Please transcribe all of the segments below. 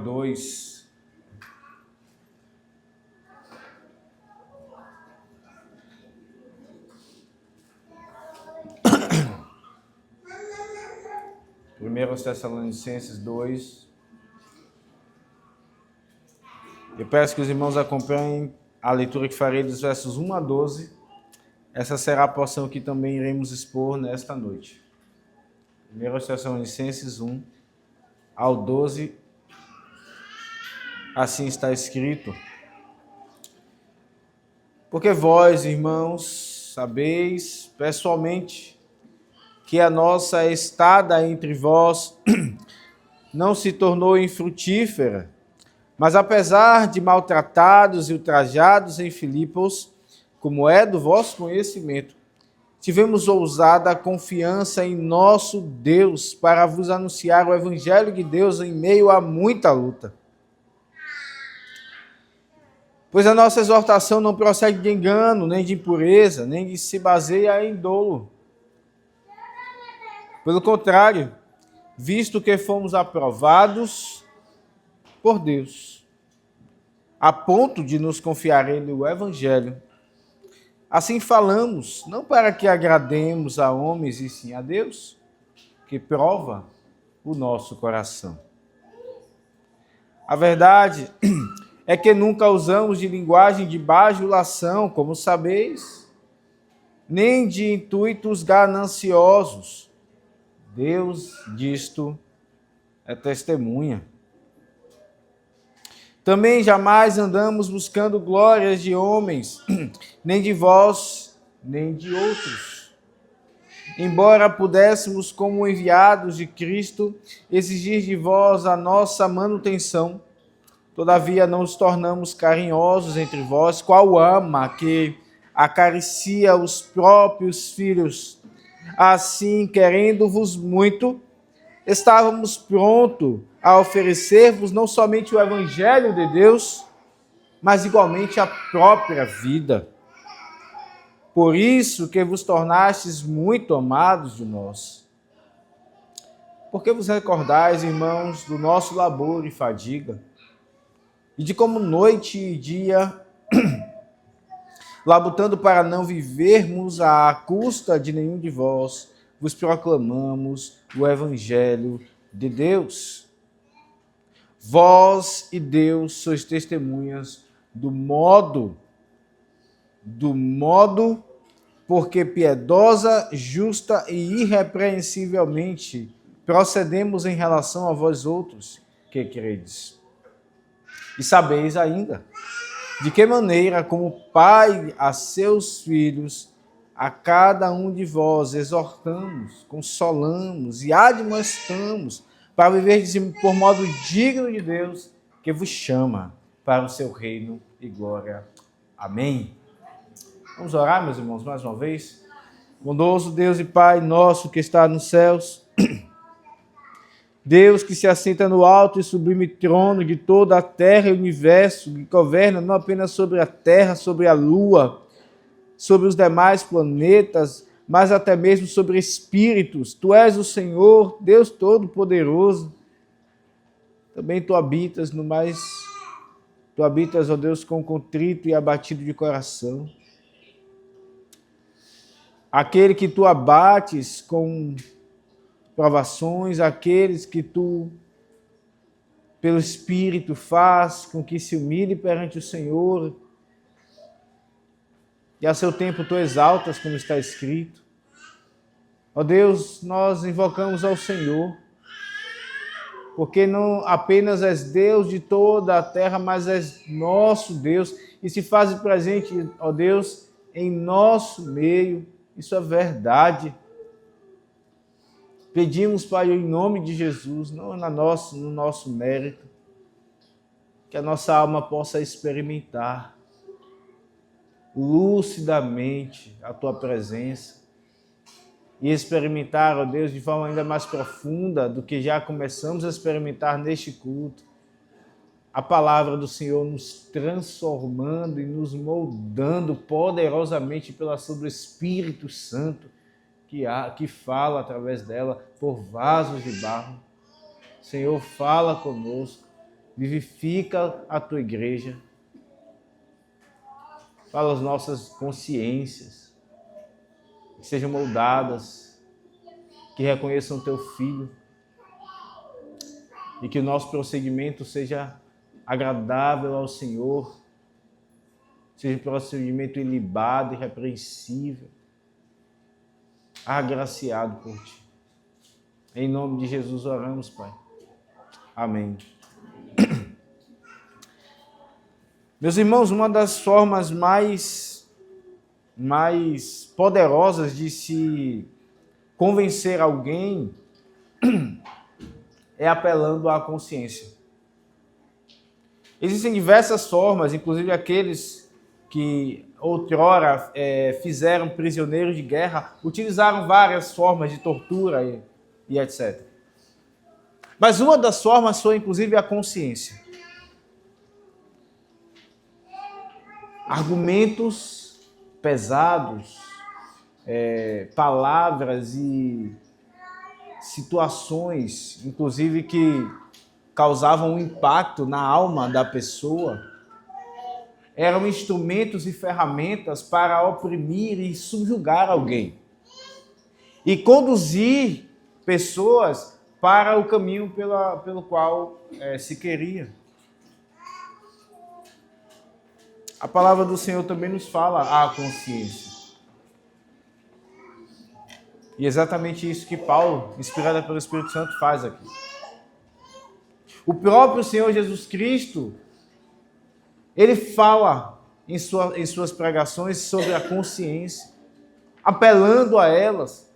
2. Primeiro Tessalonicenses 2. Eu peço que os irmãos acompanhem a leitura que farei dos versos 1 a 12. Essa será a porção que também iremos expor nesta noite. Primeiro Tessalonicenses 1 ao 12. Assim está escrito: porque vós, irmãos, sabeis pessoalmente que a nossa estada entre vós não se tornou infrutífera, mas apesar de maltratados e ultrajados em Filipos, como é do vosso conhecimento, tivemos ousada confiança em nosso Deus para vos anunciar o Evangelho de Deus em meio a muita luta. Pois a nossa exortação não procede de engano, nem de impureza, nem de se baseia em dolo. Pelo contrário, visto que fomos aprovados por Deus, a ponto de nos confiarem no Evangelho, assim falamos, não para que agrademos a homens, e sim a Deus, que prova o nosso coração. A verdade é que nunca usamos de linguagem de bajulação, como sabeis, nem de intuitos gananciosos. Deus disto é testemunha. Também jamais andamos buscando glórias de homens, nem de vós, nem de outros. Embora pudéssemos, como enviados de Cristo, exigir de vós a nossa manutenção, todavia não nos tornamos carinhosos entre vós, qual ama que acaricia os próprios filhos. Assim, querendo-vos muito, estávamos prontos a oferecer-vos não somente o Evangelho de Deus, mas igualmente a própria vida. Por isso que vos tornastes muito amados de nós. Porque vos recordais, irmãos, do nosso labor e fadiga, e de como noite e dia, labutando para não vivermos à custa de nenhum de vós, vos proclamamos o Evangelho de Deus. Vós e Deus sois testemunhas do modo, porque piedosa, justa e irrepreensivelmente procedemos em relação a vós outros que credes. E sabeis ainda de que maneira, como pai a seus filhos, a cada um de vós exortamos, consolamos e admoestamos para viver por modo digno de Deus, que vos chama para o seu reino e glória. Amém. Vamos orar, meus irmãos, mais uma vez. Bondoso Deus e Pai nosso que está nos céus, Deus que se assenta no alto e sublime trono de toda a terra e o universo, que governa não apenas sobre a terra, sobre a lua, sobre os demais planetas, mas até mesmo sobre espíritos. Tu és o Senhor, Deus Todo-Poderoso. Também tu habitas, ó Deus, com contrito e abatido de coração. Aquele que tu abates com provações, aqueles que tu, pelo Espírito, faz com que se humilhe perante o Senhor, e a seu tempo tu exaltas, como está escrito. Ó Deus, nós invocamos ao Senhor, porque não apenas és Deus de toda a terra, mas és nosso Deus, e se faz presente, ó Deus, em nosso meio. Isso é verdade. Pedimos, Pai, em nome de Jesus, não no nosso mérito, que a nossa alma possa experimentar lucidamente a Tua presença e experimentar, ó Deus, de forma ainda mais profunda do que já começamos a experimentar neste culto, a palavra do Senhor nos transformando e nos moldando poderosamente pela ação do Espírito Santo, que fala através dela por vasos de barro. Senhor, fala conosco, vivifica a tua igreja. Fala as nossas consciências, que sejam moldadas, que reconheçam o teu Filho e que o nosso prosseguimento seja agradável ao Senhor, seja um procedimento ilibado e irrepreensível, agraciado por Ti. Em nome de Jesus oramos, Pai. Amém. Meus irmãos, uma das formas mais poderosas de se convencer alguém é apelando à consciência. Existem diversas formas, inclusive aqueles que outrora fizeram prisioneiros de guerra, utilizaram várias formas de tortura e etc. Mas uma das formas foi, inclusive, a consciência. Argumentos pesados, palavras e situações, inclusive que causavam um impacto na alma da pessoa, eram instrumentos e ferramentas para oprimir e subjugar alguém e conduzir pessoas para o caminho pelo qual se queria. A palavra do Senhor também nos fala a consciência. E é exatamente isso que Paulo, inspirado pelo Espírito Santo, faz aqui. O próprio Senhor Jesus Cristo, ele fala em suas pregações sobre a consciência, apelando a elas.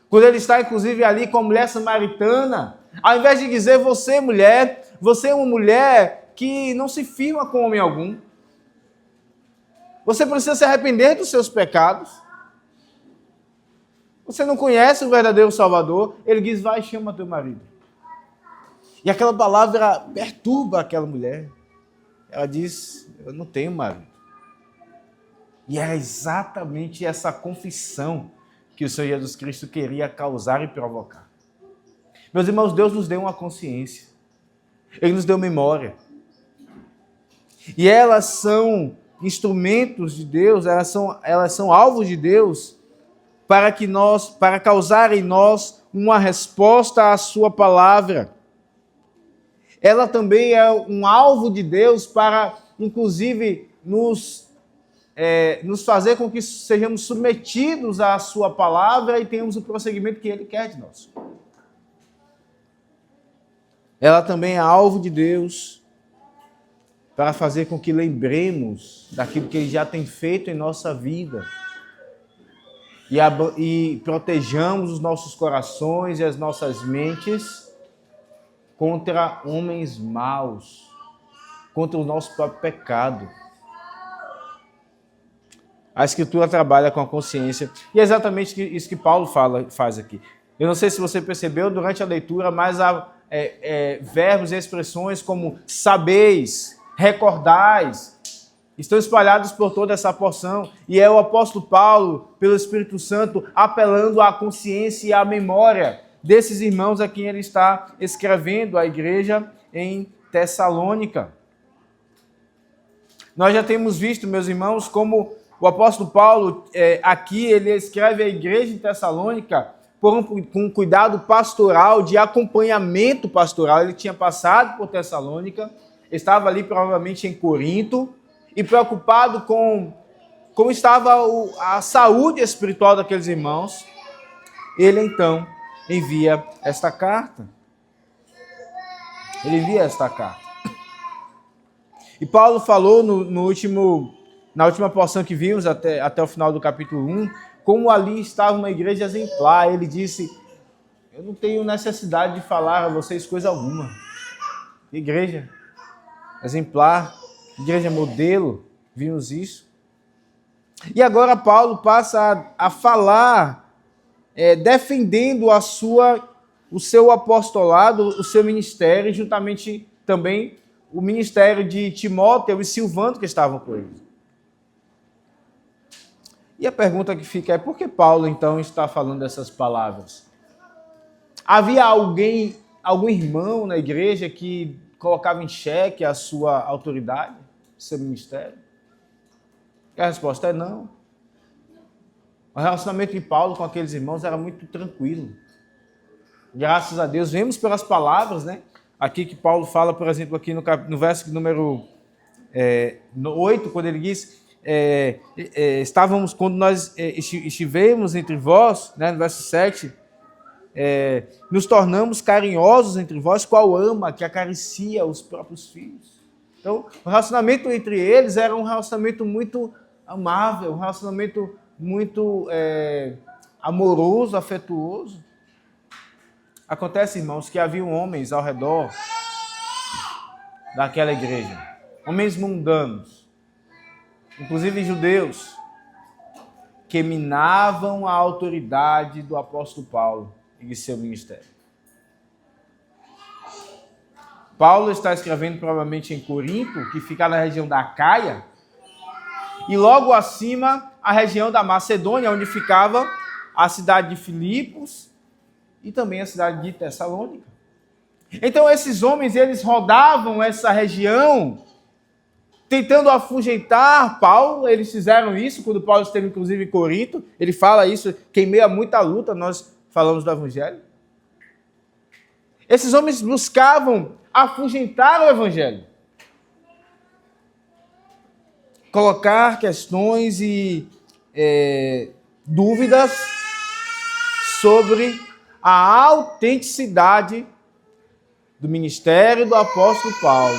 Quando ele está, inclusive, ali com a mulher samaritana, ao invés de dizer, você é uma mulher que não se firma com homem algum. Você precisa se arrepender dos seus pecados. Você não conhece o verdadeiro Salvador. Ele diz, vai, chama teu marido. E aquela palavra perturba aquela mulher. Ela diz, eu não tenho marido. E era exatamente essa confissão que o Senhor Jesus Cristo queria causar e provocar. Meus irmãos, Deus nos deu uma consciência. Ele nos deu memória. E elas são instrumentos de Deus, elas são alvos de Deus para causar em nós uma resposta à sua palavra. Ela também é um alvo de Deus para, inclusive, nos fazer com que sejamos submetidos à sua palavra e tenhamos o prosseguimento que Ele quer de nós. Ela também é alvo de Deus para fazer com que lembremos daquilo que Ele já tem feito em nossa vida e protejamos os nossos corações e as nossas mentes contra homens maus, contra o nosso próprio pecado. A Escritura trabalha com a consciência e é exatamente isso que Paulo faz aqui. Eu não sei se você percebeu durante a leitura, mas há verbos e expressões como sabeis, recordais, estão espalhados por toda essa porção. E é o apóstolo Paulo, pelo Espírito Santo, apelando à consciência e à memória desses irmãos a quem ele está escrevendo a igreja em Tessalônica. Nós já temos visto, meus irmãos, como o apóstolo Paulo, aqui, ele escreve a igreja em Tessalônica com um cuidado pastoral, de acompanhamento pastoral. Ele tinha passado por Tessalônica, estava ali provavelmente em Corinto, e preocupado com como estava a saúde espiritual daqueles irmãos, ele então envia esta carta. Ele envia esta carta. E Paulo falou na última porção que vimos, até o final do capítulo 1, como ali estava uma igreja exemplar. Ele disse, eu não tenho necessidade de falar a vocês coisa alguma. Igreja exemplar, igreja modelo, vimos isso. E agora Paulo passa a falar, defendendo o seu apostolado, o seu ministério, juntamente também o ministério de Timóteo e Silvano que estavam com ele. E a pergunta que fica é, por que Paulo então está falando essas palavras? Havia algum irmão na igreja que colocava em xeque a sua autoridade, seu ministério? E a resposta é não. O relacionamento de Paulo com aqueles irmãos era muito tranquilo. Graças a Deus, vemos pelas palavras, né? Aqui que Paulo fala, por exemplo, aqui no verso número 8, quando ele diz, estávamos, quando nós estivemos entre vós, né, no verso 7, nos tornamos carinhosos entre vós, qual ama que acaricia os próprios filhos. Então, o relacionamento entre eles era um relacionamento muito amável, um relacionamento muito amoroso, afetuoso. Acontece, irmãos, que havia homens ao redor daquela igreja, homens mundanos, inclusive judeus, que minavam a autoridade do apóstolo Paulo e de seu ministério. Paulo está escrevendo provavelmente em Corinto, que fica na região da Caia, e logo acima a região da Macedônia, onde ficava a cidade de Filipos e também a cidade de Tessalônica. Então esses homens, eles rodavam essa região tentando afugentar Paulo. Eles fizeram isso quando Paulo esteve inclusive em Corinto. Ele fala isso, que em meio a muita luta nós falamos do evangelho. Esses homens buscavam afugentar o evangelho, colocar questões e dúvidas sobre a autenticidade do ministério do apóstolo Paulo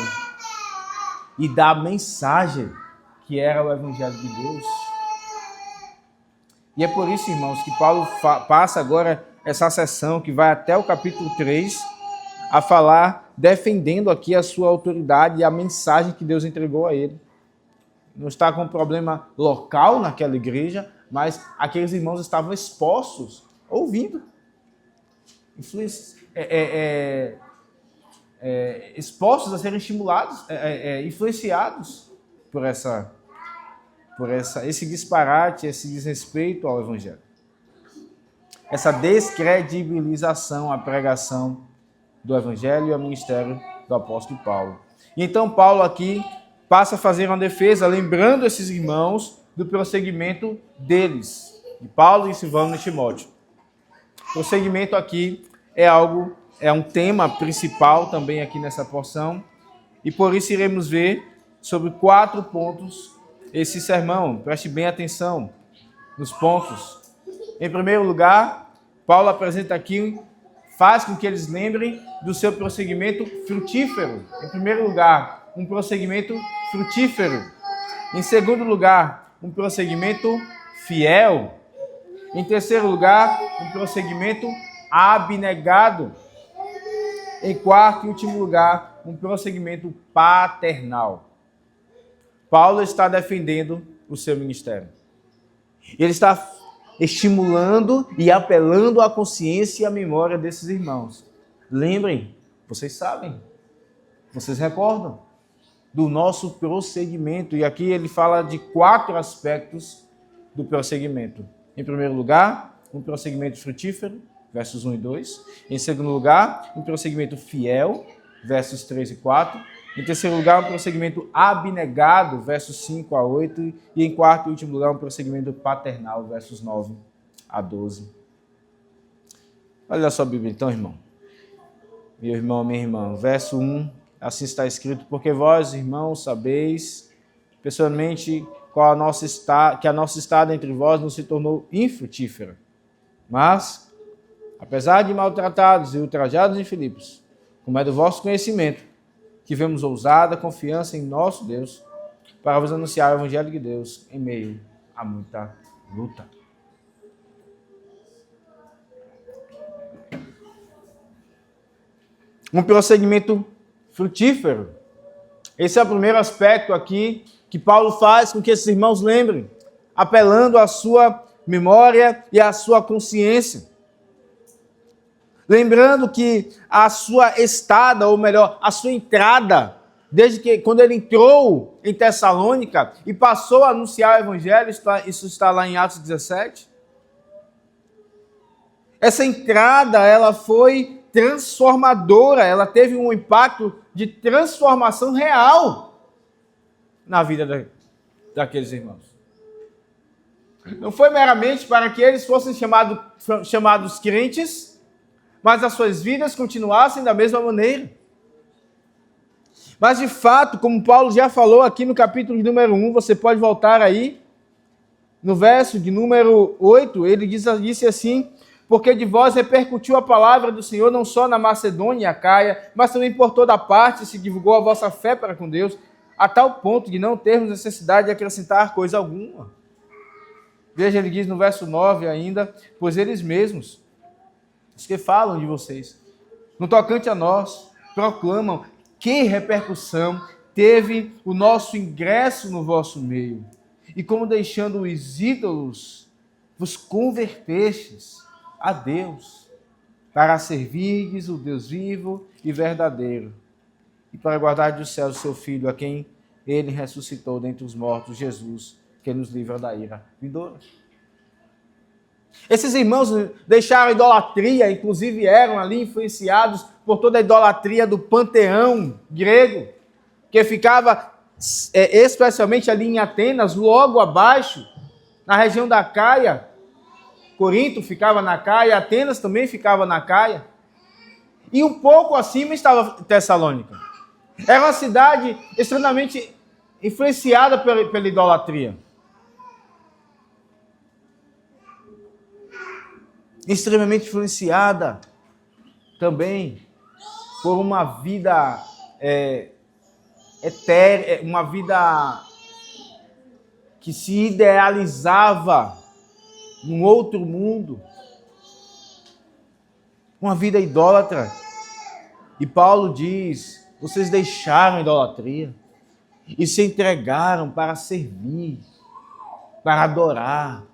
e da mensagem que era o evangelho de Deus. E é por isso, irmãos, que Paulo passa agora essa sessão que vai até o capítulo 3 a falar, defendendo aqui a sua autoridade e a mensagem que Deus entregou a ele. Não está com um problema local naquela igreja, mas aqueles irmãos estavam expostos, ouvindo, expostos a serem estimulados, influenciados por esse disparate, esse desrespeito ao evangelho. Essa descredibilização à pregação do evangelho e ao ministério do apóstolo Paulo. E então Paulo aqui passa a fazer uma defesa, lembrando esses irmãos do prosseguimento deles, de Paulo e Silvano e Timóteo. O prosseguimento aqui é um tema principal também aqui nessa porção, e por isso iremos ver sobre 4 pontos esse sermão. Preste bem atenção nos pontos. Em primeiro lugar, Paulo apresenta aqui, faz com que eles lembrem do seu prosseguimento frutífero. Em primeiro lugar, um prosseguimento frutífero. Em segundo lugar, um prosseguimento fiel. Em terceiro lugar, um prosseguimento abnegado. Em quarto e último lugar, um prosseguimento paternal. Paulo está defendendo o seu ministério. Ele está estimulando e apelando à consciência e à memória desses irmãos. Lembrem, vocês sabem, vocês recordam do nosso prosseguimento. E aqui ele fala de 4 aspectos do prosseguimento. Em primeiro lugar, um prosseguimento frutífero, versos 1 e 2. Em segundo lugar, um prosseguimento fiel, versos 3 e 4. Em terceiro lugar, um prosseguimento abnegado, versos 5 a 8. E em quarto e último lugar, um prosseguimento paternal, versos 9 a 12. Olha a sua Bíblia então, irmão. Meu irmão, minha irmã. Verso 1, assim está escrito: porque vós, irmãos, sabeis pessoalmente que a nossa estada entre vós não se tornou infrutífera. Mas, apesar de maltratados e ultrajados em Filipos, como é do vosso conhecimento, tivemos ousada confiança em nosso Deus para vos anunciar o evangelho de Deus em meio a muita luta. Um prosseguimento frutífero. Esse é o primeiro aspecto aqui que Paulo faz com que esses irmãos lembrem, apelando à sua memória e à sua consciência. Lembrando que a sua estada, ou melhor, a sua entrada, desde que quando ele entrou em Tessalônica e passou a anunciar o evangelho, isso está lá em Atos 17. Essa entrada, ela foi transformadora, ela teve um impacto de transformação real na vida daqueles irmãos. Não foi meramente para que eles fossem chamados crentes, mas as suas vidas continuassem da mesma maneira. Mas de fato, como Paulo já falou aqui no capítulo de número 1, você pode voltar aí, no verso de número 8, ele disse assim: porque de vós repercutiu a palavra do Senhor não só na Macedônia e Acaia, mas também por toda parte se divulgou a vossa fé para com Deus, a tal ponto de não termos necessidade de acrescentar coisa alguma. Veja, ele diz no verso 9 ainda: pois eles mesmos, os que falam de vocês, no tocante a nós, proclamam que repercussão teve o nosso ingresso no vosso meio, e como deixando os ídolos, vos convertestes a Deus, para servirdes o Deus vivo e verdadeiro, e para guardar dos céus o seu Filho, a quem ele ressuscitou dentre os mortos, Jesus, que nos livra da ira vindoura. Esses irmãos deixaram a idolatria, inclusive eram ali influenciados por toda a idolatria do panteão grego, que ficava especialmente ali em Atenas, logo abaixo, na região da Caia. Corinto ficava na Caia, Atenas também ficava na Caia. E um pouco acima estava Tessalônica. Era uma cidade extremamente influenciada pela idolatria. Extremamente influenciada também por uma vida etérea, uma vida que se idealizava num outro mundo, uma vida idólatra. E Paulo diz: vocês deixaram a idolatria e se entregaram para servir, para adorar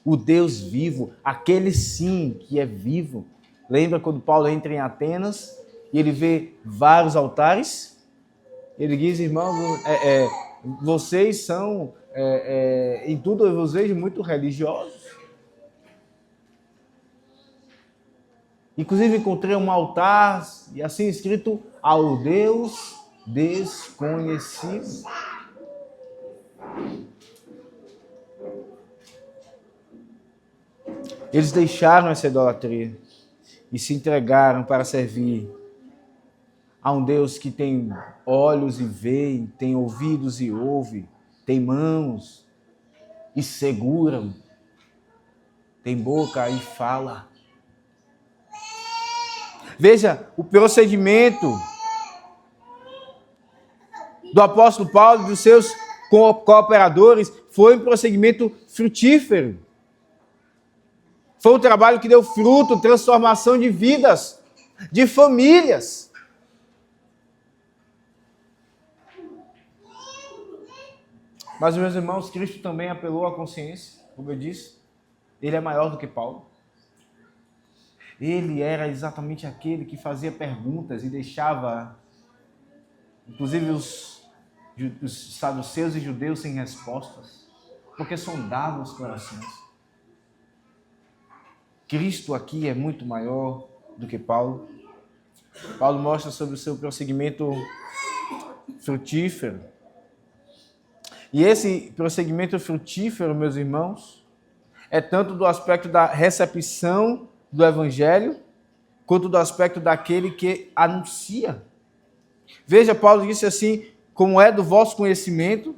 o Deus vivo, aquele sim que é vivo. Lembra quando Paulo entra em Atenas e ele vê vários altares? Ele diz: irmãos, vocês são, em tudo eu vos vejo muito religiosos. Inclusive encontrei um altar, e assim escrito: ao Deus desconhecido. Eles deixaram essa idolatria e se entregaram para servir a um Deus que tem olhos e vê, tem ouvidos e ouve, tem mãos e seguram, tem boca e fala. Veja, o procedimento do apóstolo Paulo e dos seus cooperadores foi um procedimento frutífero. Foi um trabalho que deu fruto, transformação de vidas, de famílias. Mas, meus irmãos, Cristo também apelou à consciência, como eu disse. Ele é maior do que Paulo. Ele era exatamente aquele que fazia perguntas e deixava, inclusive, os saduceus e judeus sem respostas, porque sondavam os corações. Cristo aqui é muito maior do que Paulo. Paulo mostra sobre o seu prosseguimento frutífero. E esse prosseguimento frutífero, meus irmãos, é tanto do aspecto da recepção do Evangelho, quanto do aspecto daquele que anuncia. Veja, Paulo disse assim: como é do vosso conhecimento,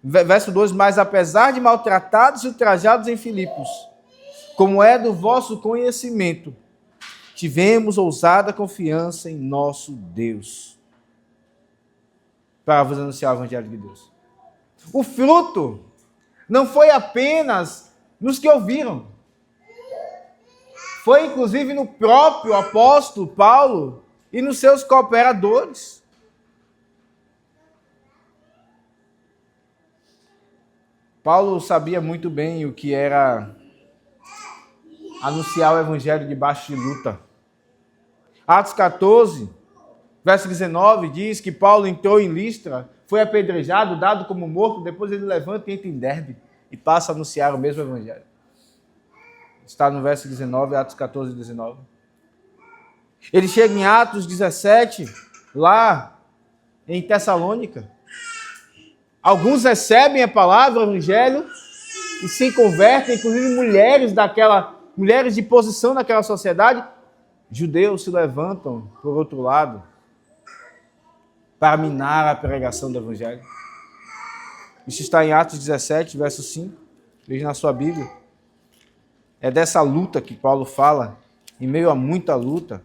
verso 2, mas apesar de maltratados e ultrajados em Filipos, como é do vosso conhecimento, tivemos ousada confiança em nosso Deus, para vos anunciar o Evangelho de Deus. O fruto não foi apenas nos que ouviram, foi inclusive no próprio apóstolo Paulo e nos seus cooperadores. Paulo sabia muito bem o que era anunciar o evangelho debaixo de luta. Atos 14, verso 19, diz que Paulo entrou em Listra, foi apedrejado, dado como morto, depois ele levanta e entra em Derbe e passa a anunciar o mesmo evangelho. Está no verso 19, Atos 14, 19. Ele chega em Atos 17, lá em Tessalônica. Alguns recebem a palavra, o evangelho, e se convertem, inclusive mulheres de posição naquela sociedade. Judeus se levantam, por outro lado, para minar a pregação do evangelho. Isso está em Atos 17, verso 5. Veja na sua Bíblia. É dessa luta que Paulo fala, em meio a muita luta.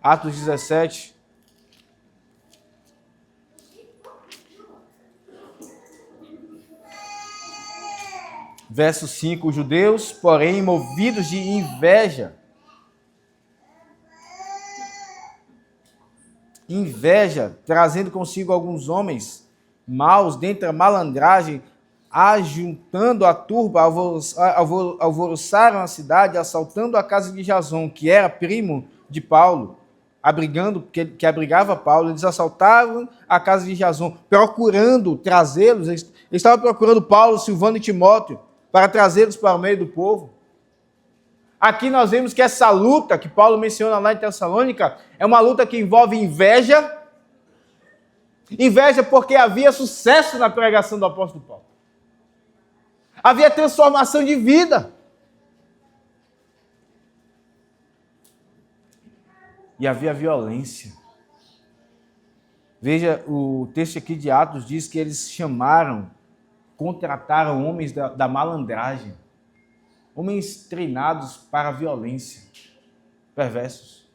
Atos 17. Verso 5. Os judeus, porém, movidos de inveja, trazendo consigo alguns homens maus, dentre a malandragem, ajuntando a turba, alvoroçaram a cidade, assaltando a casa de Jason, que era primo de Paulo, que abrigava Paulo. Eles assaltaram a casa de Jason, procurando trazê-los. Eles estavam procurando Paulo, Silvano e Timóteo, para trazê-los para o meio do povo. Aqui nós vemos que essa luta que Paulo menciona lá em Tessalônica é uma luta que envolve inveja. Inveja porque havia sucesso na pregação do apóstolo Paulo. Havia transformação de vida. E havia violência. Veja, o texto aqui de Atos diz que eles contrataram homens da malandragem. Homens treinados para a violência, perversos,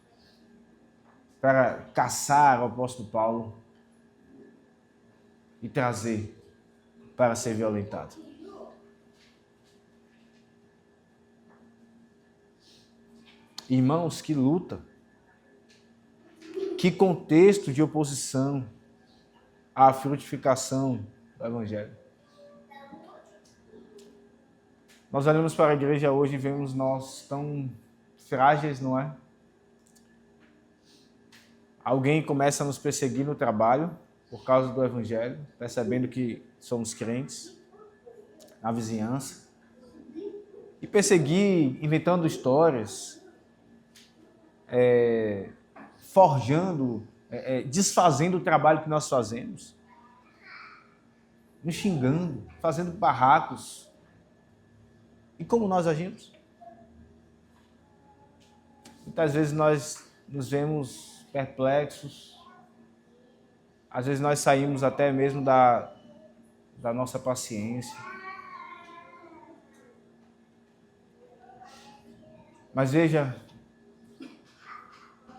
para caçar o apóstolo Paulo e trazer para ser violentado. Irmãos, que luta, que contexto de oposição à frutificação do Evangelho. Nós olhamos para a igreja hoje e vemos nós tão frágeis, não é? Alguém começa a nos perseguir no trabalho por causa do Evangelho, percebendo que somos crentes, na vizinhança, e perseguir inventando histórias, forjando, desfazendo o trabalho que nós fazemos, nos xingando, fazendo barracos. E como nós agimos? Muitas vezes nós nos vemos perplexos, às vezes nós saímos até mesmo da nossa paciência. Mas veja,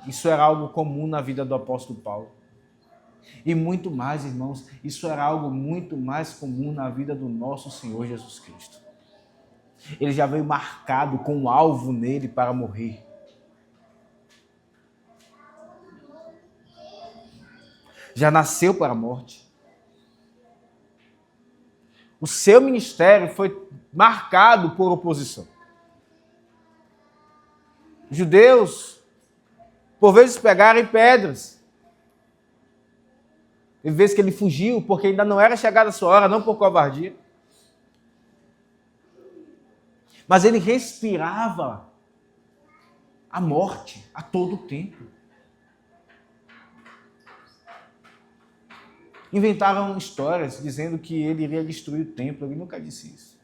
isso era algo comum na vida do apóstolo Paulo. E muito mais, irmãos, isso era algo muito mais comum na vida do nosso Senhor Jesus Cristo. Ele já veio marcado com um alvo nele para morrer. Já nasceu para a morte. O seu ministério foi marcado por oposição. Os judeus, por vezes, pegaram em pedras. Teve vezes que ele fugiu porque ainda não era chegada a sua hora, não por covardia. Mas ele respirava a morte a todo tempo. Inventaram histórias dizendo que ele iria destruir o templo. Ele nunca disse isso.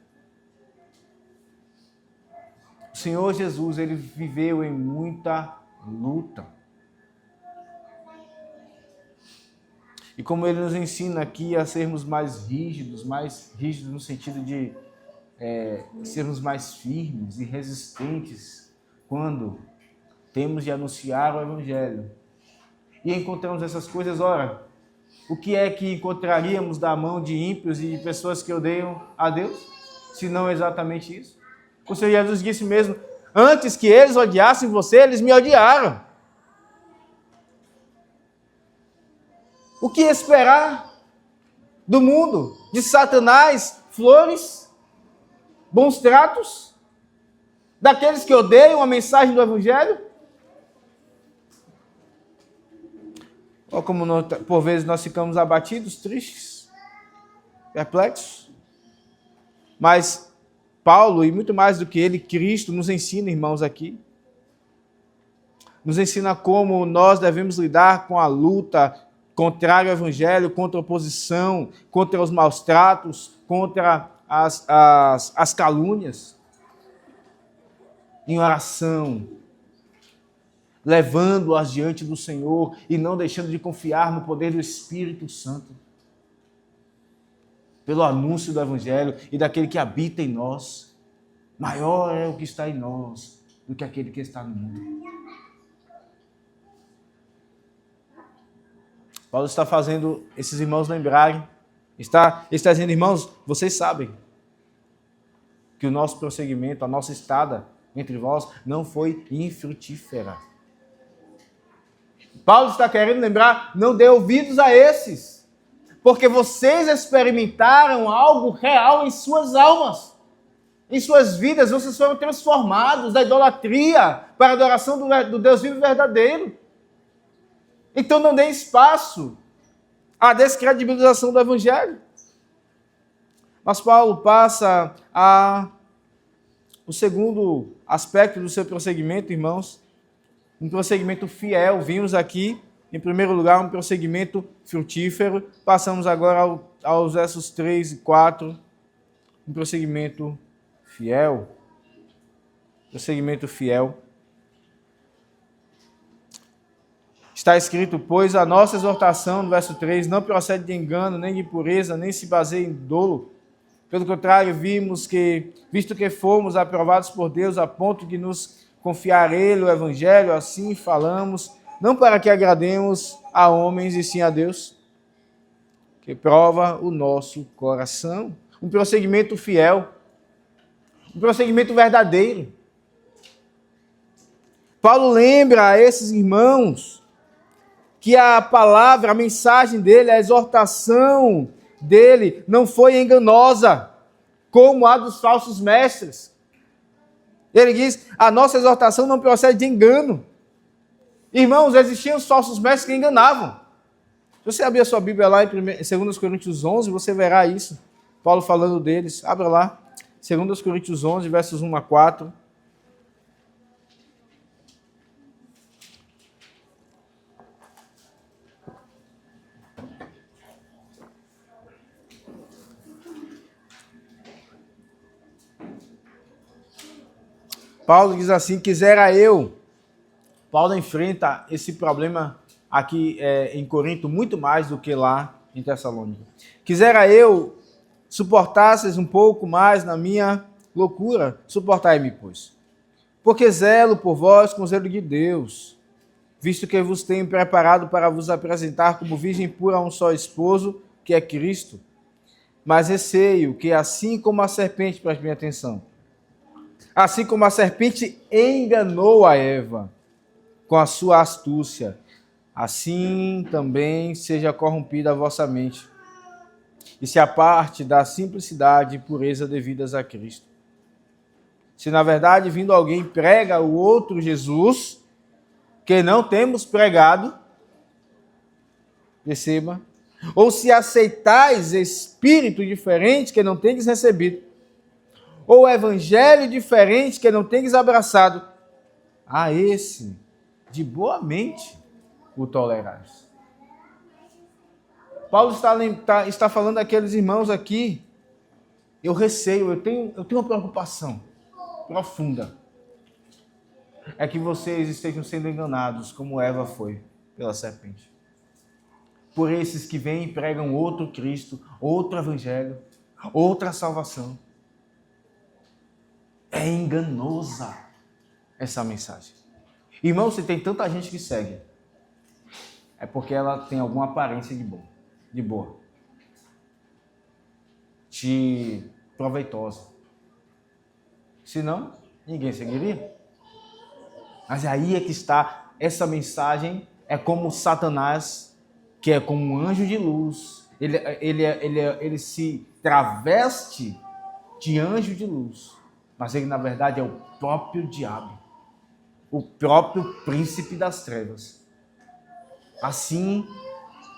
O Senhor Jesus, ele viveu em muita luta. E como ele nos ensina aqui a sermos mais rígidos no sentido de sermos mais firmes e resistentes quando temos de anunciar o Evangelho. E encontramos essas coisas, ora, o que é que encontraríamos da mão de ímpios e de pessoas que odeiam a Deus? Se não exatamente isso. O Senhor Jesus disse mesmo, antes que eles odiassem você, eles me odiaram. O que esperar do mundo? De Satanás, flores, bons tratos? Daqueles que odeiam a mensagem do Evangelho? Ou como por vezes nós ficamos abatidos, tristes, perplexos. Mas Paulo, e muito mais do que ele, Cristo, nos ensina, irmãos, aqui. Nos ensina como nós devemos lidar com a luta contrário ao evangelho, contra a oposição, contra os maus tratos, contra as calúnias, em oração, levando-as diante do Senhor e não deixando de confiar no poder do Espírito Santo, pelo anúncio do evangelho e daquele que habita em nós. Maior é o que está em nós do que aquele que está no mundo. Paulo está fazendo esses irmãos lembrarem, está dizendo, irmãos, vocês sabem que o nosso prosseguimento, a nossa estada entre vós não foi infrutífera. Paulo está querendo lembrar, não dê ouvidos a esses, porque vocês experimentaram algo real em suas almas, em suas vidas, vocês foram transformados da idolatria para a adoração do Deus vivo e verdadeiro. Então não dê espaço à descredibilização do evangelho. Mas Paulo passa o segundo aspecto do seu prosseguimento, irmãos, um prosseguimento fiel. Vimos aqui, em primeiro lugar, um prosseguimento frutífero. Passamos agora aos versos 3 e 4, um prosseguimento fiel. Prosseguimento fiel. Está escrito, pois a nossa exortação, no verso 3, não procede de engano, nem de impureza, nem se baseia em dolo. Pelo contrário, visto que fomos aprovados por Deus a ponto de nos confiar Ele o Evangelho, assim falamos, não para que agrademos a homens e sim a Deus, que prova o nosso coração. Um prosseguimento fiel, um prosseguimento verdadeiro. Paulo lembra a esses irmãos que a palavra, a mensagem dele, a exortação dele não foi enganosa, como a dos falsos mestres. Ele diz, a nossa exortação não procede de engano. Irmãos, existiam os falsos mestres que enganavam. Se você abrir a sua Bíblia lá em 2 Coríntios 11, você verá isso. Paulo falando deles. Abra lá, 2 Coríntios 11, versos 1 a 4. Paulo diz assim, Paulo enfrenta esse problema aqui em Corinto muito mais do que lá em Tessalônica. Quisera eu suportasseis um pouco mais na minha loucura, suportai-me, pois. Porque zelo por vós com zelo de Deus, visto que vos tenho preparado para vos apresentar como virgem pura a um só esposo, que é Cristo. Mas receio que assim como a serpente, preste bem atenção, assim como a serpente enganou a Eva com a sua astúcia, assim também seja corrompida a vossa mente, e se aparte da simplicidade e pureza devidas a Cristo. Se na verdade vindo alguém prega o outro Jesus, que não temos pregado, perceba, ou se aceitais espírito diferente que não tendes recebido, ou evangelho diferente que não tendes abraçado, a esse de boa mente o tolerais. Paulo está falando àqueles irmãos aqui, eu receio, eu tenho uma preocupação profunda, é que vocês estejam sendo enganados como Eva foi pela serpente. Por esses que vêm e pregam outro Cristo, outro evangelho, outra salvação. É enganosa essa mensagem. Irmão, se tem tanta gente que segue, é porque ela tem alguma aparência de boa, de proveitosa. Senão, ninguém seguiria. Mas aí é que está, essa mensagem é como Satanás, que é como um anjo de luz. Ele se traveste de anjo de luz. Mas ele, na verdade, é o próprio diabo, o próprio príncipe das trevas. Assim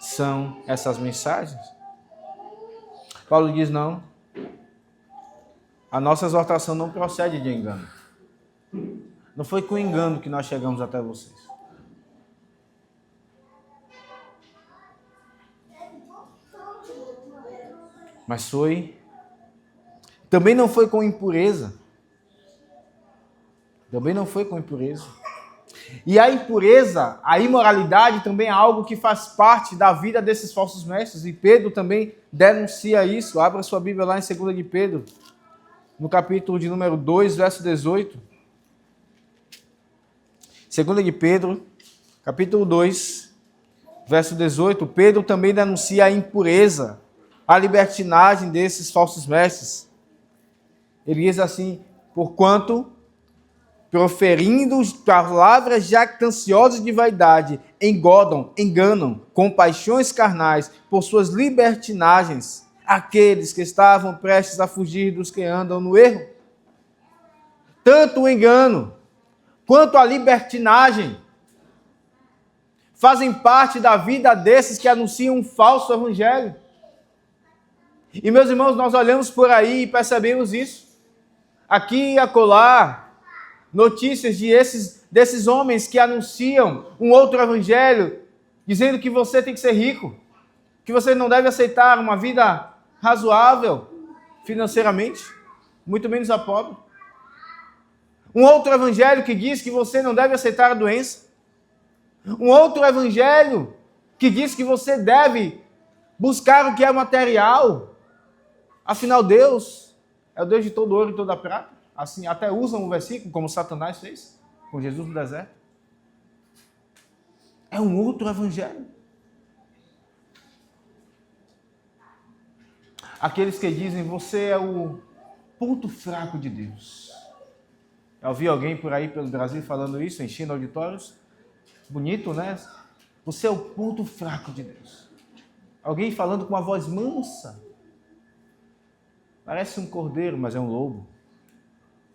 são essas mensagens. Paulo diz, não, a nossa exortação não procede de engano. Não foi com engano que nós chegamos até vocês. Mas foi. Também não foi com impureza. Também não foi com impureza. E a impureza, a imoralidade também é algo que faz parte da vida desses falsos mestres. E Pedro também denuncia isso. Abra sua Bíblia lá em 2 de Pedro, no capítulo de número 2, verso 18. 2 de Pedro, capítulo 2, verso 18. Pedro também denuncia a impureza, a libertinagem desses falsos mestres. Ele diz assim: porquanto, proferindo palavras jactanciosas de vaidade, enganam com paixões carnais por suas libertinagens aqueles que estavam prestes a fugir dos que andam no erro. Tanto o engano quanto a libertinagem fazem parte da vida desses que anunciam um falso evangelho. E, meus irmãos, nós olhamos por aí e percebemos isso. Aqui e acolá, notícias desses homens que anunciam um outro evangelho, dizendo que você tem que ser rico, que você não deve aceitar uma vida razoável financeiramente, muito menos a pobre. Um outro evangelho que diz que você não deve aceitar a doença. Um outro evangelho que diz que você deve buscar o que é material. Afinal, Deus é o Deus de todo ouro e toda prata. Assim, até usam o versículo, como Satanás fez com Jesus no deserto. É um outro evangelho. Aqueles que dizem, você é o ponto fraco de Deus. Eu ouvi alguém por aí pelo Brasil falando isso, enchendo auditórios. Bonito, né? Você é o ponto fraco de Deus. Alguém falando com uma voz mansa. Parece um cordeiro, mas é um lobo.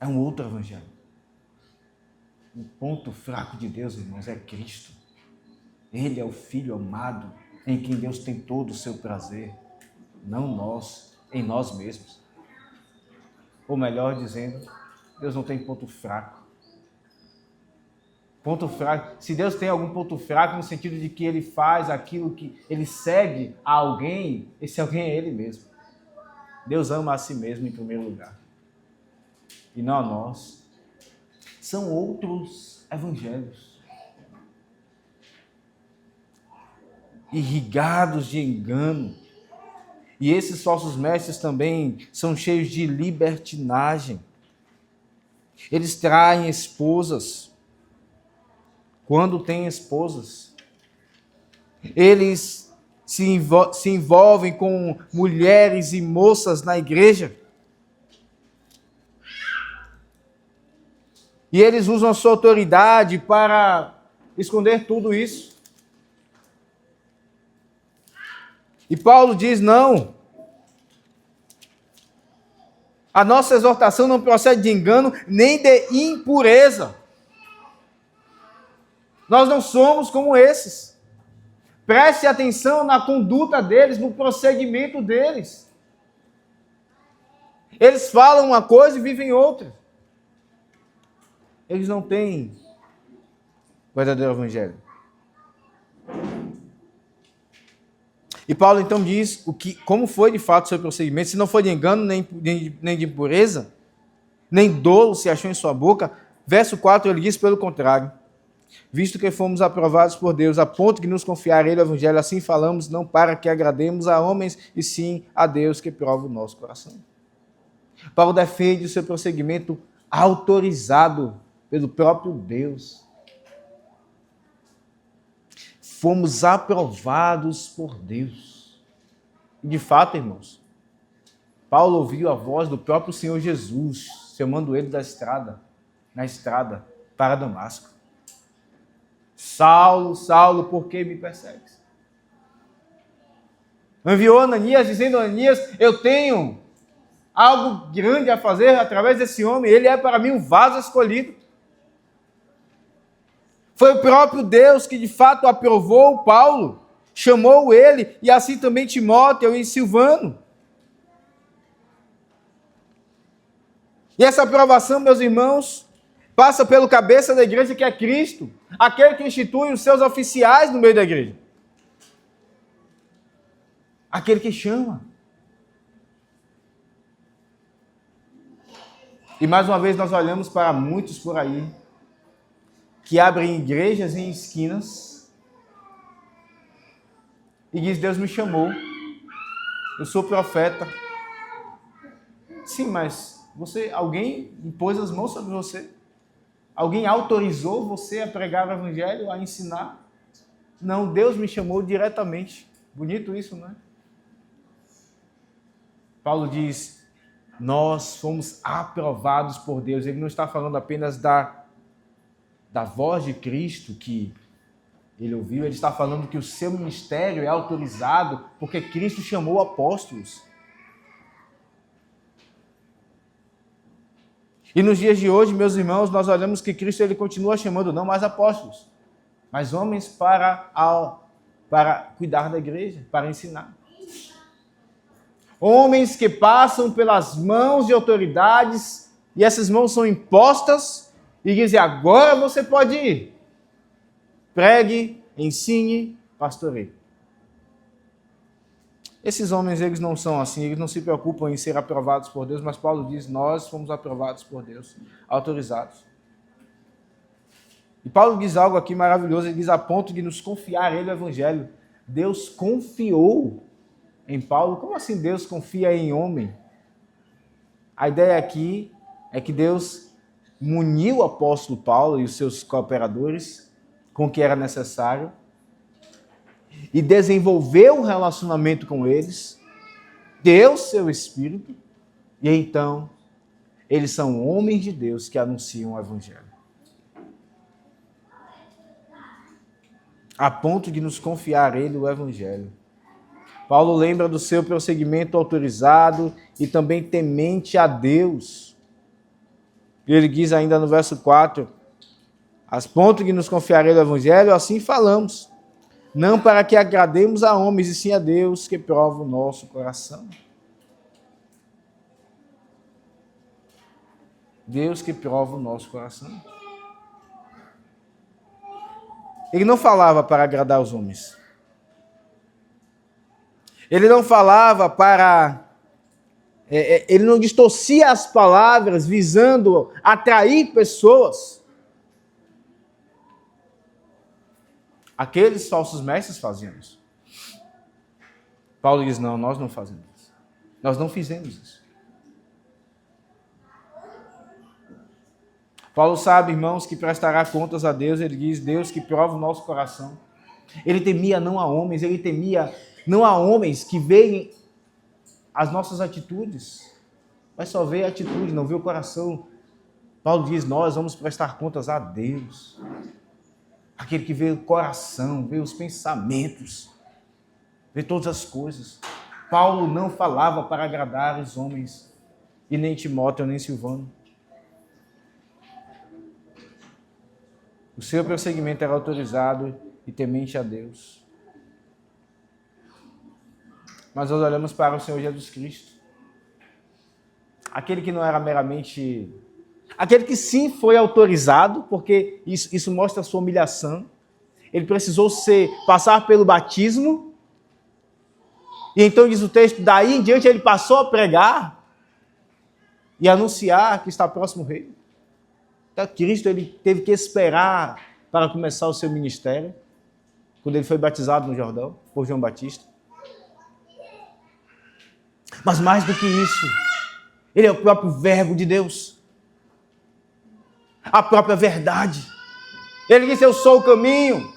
É um outro evangelho. O ponto fraco de Deus, irmãos, é Cristo. Ele é o Filho amado, em quem Deus tem todo o seu prazer. Não nós, em nós mesmos. Ou melhor dizendo, Deus não tem ponto fraco. Ponto fraco. Se Deus tem algum ponto fraco, no sentido de que ele faz aquilo que ele cede a alguém, esse alguém é ele mesmo. Deus ama a si mesmo em primeiro lugar. E não a nós. São outros evangelhos. Irrigados de engano. E esses falsos mestres também são cheios de libertinagem. Eles traem esposas. Quando têm esposas. Eles se envolvem com mulheres e moças na igreja. E eles usam a sua autoridade para esconder tudo isso. E Paulo diz, não. A nossa exortação não procede de engano, nem de impureza. Nós não somos como esses. Preste atenção na conduta deles, no procedimento deles. Eles falam uma coisa e vivem outra. Eles não têm o verdadeiro evangelho. E Paulo então diz como foi de fato o seu procedimento. Se não foi de engano, nem de impureza, nem dolo se achou em sua boca. Verso 4 ele diz pelo contrário. Visto que fomos aprovados por Deus, a ponto de nos confiar ele o evangelho, assim falamos, não para que agrademos a homens, e sim a Deus que prova o nosso coração. Paulo defende o seu prosseguimento autorizado pelo próprio Deus. Fomos aprovados por Deus. E de fato, irmãos, Paulo ouviu a voz do próprio Senhor Jesus, chamando ele na estrada para Damasco. Saulo, Saulo, por que me persegues? Enviou Ananias, dizendo, Ananias, eu tenho algo grande a fazer através desse homem, ele é para mim um vaso escolhido. Foi o próprio Deus que de fato aprovou Paulo, chamou ele, e assim também Timóteo e Silvano. E essa aprovação, meus irmãos, passa pelo cabeça da igreja, que é Cristo, aquele que institui os seus oficiais no meio da igreja. Aquele que chama. E mais uma vez nós olhamos para muitos por aí que abrem igrejas em esquinas e diz: Deus me chamou, eu sou profeta. Sim, mas alguém impôs as mãos sobre você? Alguém autorizou você a pregar o evangelho, a ensinar? Não, Deus me chamou diretamente. Bonito isso, não é? Paulo diz: nós fomos aprovados por Deus. Ele não está falando apenas da voz de Cristo que ele ouviu, ele está falando que o seu ministério é autorizado porque Cristo chamou apóstolos. E nos dias de hoje, meus irmãos, nós olhamos que Cristo ele continua chamando não mais apóstolos, mas homens para cuidar da igreja, para ensinar. Homens que passam pelas mãos de autoridades e essas mãos são impostas e dizem: agora você pode ir. Pregue, ensine, pastoreie. Esses homens, eles não são assim, eles não se preocupam em ser aprovados por Deus, mas Paulo diz: nós fomos aprovados por Deus, autorizados. E Paulo diz algo aqui maravilhoso, ele diz: a ponto de nos confiar ele o evangelho. Deus confiou em Paulo. Como assim Deus confia em homem? A ideia aqui é que Deus muniu o apóstolo Paulo e os seus cooperadores com o que era necessário e desenvolveu um relacionamento com eles, deu seu espírito, e então eles são homens de Deus que anunciam o evangelho. A ponto de nos confiar ele o evangelho. Paulo lembra do seu prosseguimento autorizado e também temente a Deus. Ele diz ainda no verso 4, a ponto de nos confiar ele o evangelho, assim falamos, não para que agrademos a homens, e sim a Deus que prova o nosso coração. Deus que prova o nosso coração. Ele não falava para agradar os homens. Ele não falava para... ele não distorcia as palavras visando atrair pessoas. Aqueles falsos mestres faziam isso. Paulo diz: não, nós não fazemos isso. Nós não fizemos isso. Paulo sabe, irmãos, que prestará contas a Deus. Ele diz: Deus que prova o nosso coração. Ele temia não a homens, ele temia não a homens que veem as nossas atitudes, mas só vê a atitude, não vê o coração. Paulo diz: nós vamos prestar contas a Deus. Aquele que vê o coração, vê os pensamentos, vê todas as coisas. Paulo não falava para agradar os homens, e nem Timóteo, nem Silvano. O seu prosseguimento era autorizado e temente a Deus. Mas nós olhamos para o Senhor Jesus Cristo. Aquele que não era meramente... Aquele que sim foi autorizado, porque isso mostra a sua humilhação. Ele precisou passar pelo batismo. E então diz o texto, daí em diante ele passou a pregar e anunciar que está próximo o reino. Então Cristo ele teve que esperar para começar o seu ministério, quando ele foi batizado no Jordão, por João Batista. Mas mais do que isso, ele é o próprio verbo de Deus. A própria verdade. Ele disse: eu sou o caminho,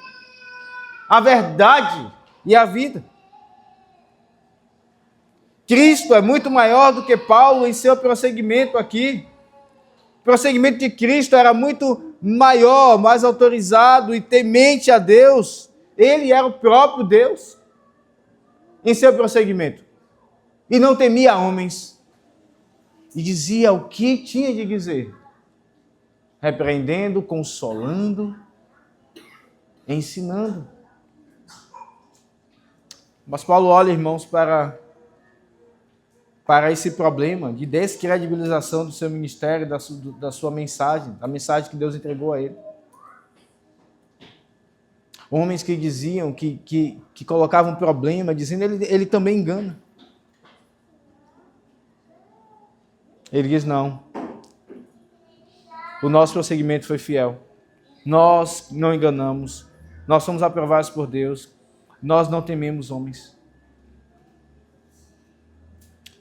a verdade e a vida. Cristo é muito maior do que Paulo em seu prosseguimento aqui. O prosseguimento de Cristo era muito maior, mais autorizado e temente a Deus. Ele era o próprio Deus em seu prosseguimento. E não temia homens. E dizia o que tinha de dizer. Repreendendo, consolando, ensinando. Mas Paulo olha, irmãos, para esse problema de descredibilização do seu ministério, da sua mensagem, da mensagem que Deus entregou a ele. Homens que diziam, que colocavam problema, dizendo ele também engana. Ele diz: não, O nosso prosseguimento foi fiel. Nós não enganamos. Nós somos aprovados por Deus. Nós não tememos homens.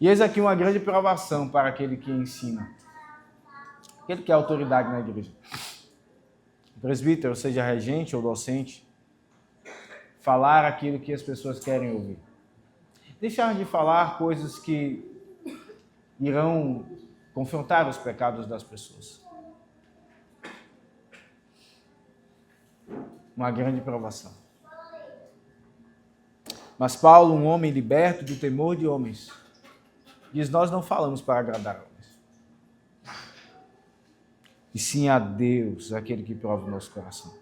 E eis aqui uma grande provação para aquele que ensina. Aquele que é autoridade na igreja. Presbítero, seja regente ou docente, falar aquilo que as pessoas querem ouvir. Deixar de falar coisas que irão confrontar os pecados das pessoas. Uma grande provação. Mas Paulo, um homem liberto do temor de homens, diz: nós não falamos para agradar homens, e sim a Deus, aquele que prova o nosso coração.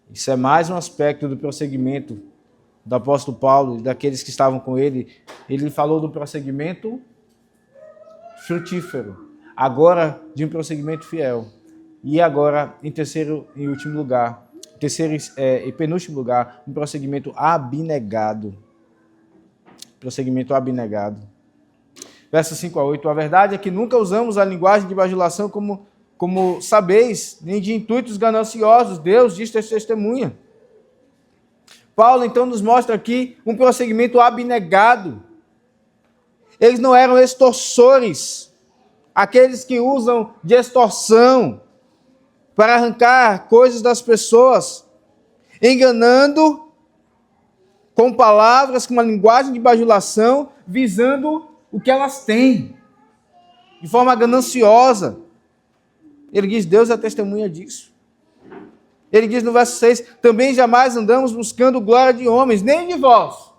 Isso é mais um aspecto do prosseguimento do apóstolo Paulo e daqueles que estavam com ele. Ele falou do prosseguimento frutífero, agora de um prosseguimento fiel, e agora, em terceiro e último lugar, e penúltimo lugar, um prosseguimento abnegado. Prosseguimento abnegado. Versos 5 a 8. A verdade é que nunca usamos a linguagem de bajulação como sabeis, nem de intuitos gananciosos. Deus diz testemunha. Paulo, então, nos mostra aqui um prosseguimento abnegado. Eles não eram extorsores, aqueles que usam de extorsão para arrancar coisas das pessoas, enganando com palavras, com uma linguagem de bajulação, visando o que elas têm, de forma gananciosa. Ele diz: Deus é a testemunha disso. Ele diz no verso 6, também jamais andamos buscando glória de homens, nem de vós.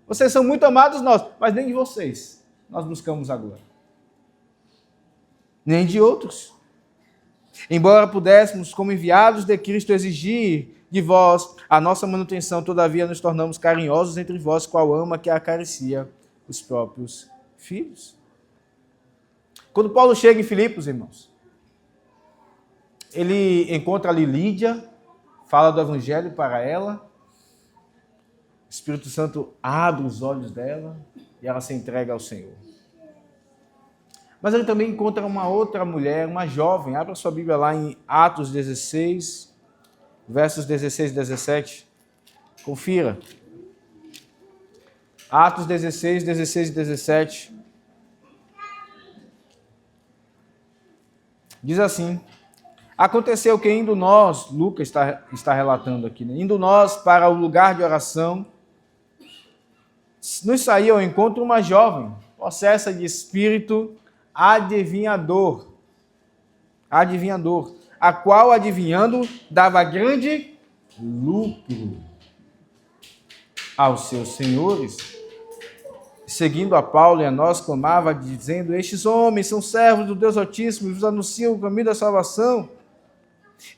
Vocês são muito amados nós, mas nem de vocês nós buscamos a glória. Nem de outros. Embora pudéssemos, como enviados de Cristo, exigir de vós a nossa manutenção, todavia nos tornamos carinhosos entre vós, qual ama que acaricia os próprios filhos. Quando Paulo chega em Filipos, irmãos, ele encontra ali Lídia, fala do evangelho para ela, o Espírito Santo abre os olhos dela e ela se entrega ao Senhor. Mas ele também encontra uma outra mulher, uma jovem. Abra sua Bíblia lá em Atos 16, versos 16 e 17. Confira. Atos 16, 16 e 17. Diz assim: aconteceu que indo nós, Lucas está relatando aqui, né? Indo nós para o lugar de oração, nos saiu ao encontro uma jovem, possessa de espírito adivinhador, a qual, adivinhando, dava grande lucro aos seus senhores. Seguindo a Paulo e a nós, clamava, dizendo: estes homens são servos do Deus Altíssimo e vos anunciam o caminho da salvação.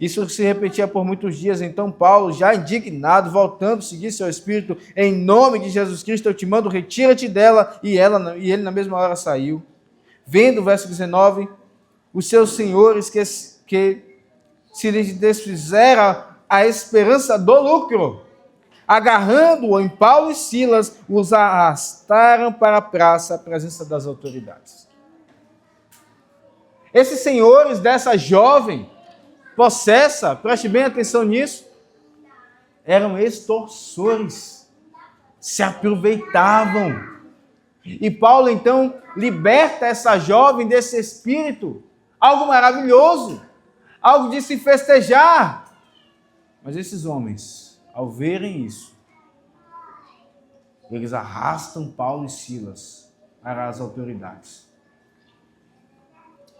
Isso se repetia por muitos dias. Então Paulo, já indignado, voltando-se, disse ao Espírito: em nome de Jesus Cristo eu te mando, retira-te dela. E ele na mesma hora saiu. Vendo, verso 19, os seus senhores que se lhes desfizera a esperança do lucro, agarrando-o em Paulo e Silas, os arrastaram para a praça, à presença das autoridades. Esses senhores dessa jovem possessa, preste bem atenção nisso, eram extorsores, se aproveitavam. E Paulo, então, liberta essa jovem desse espírito, algo maravilhoso, algo de se festejar. Mas esses homens, ao verem isso, eles arrastam Paulo e Silas para as autoridades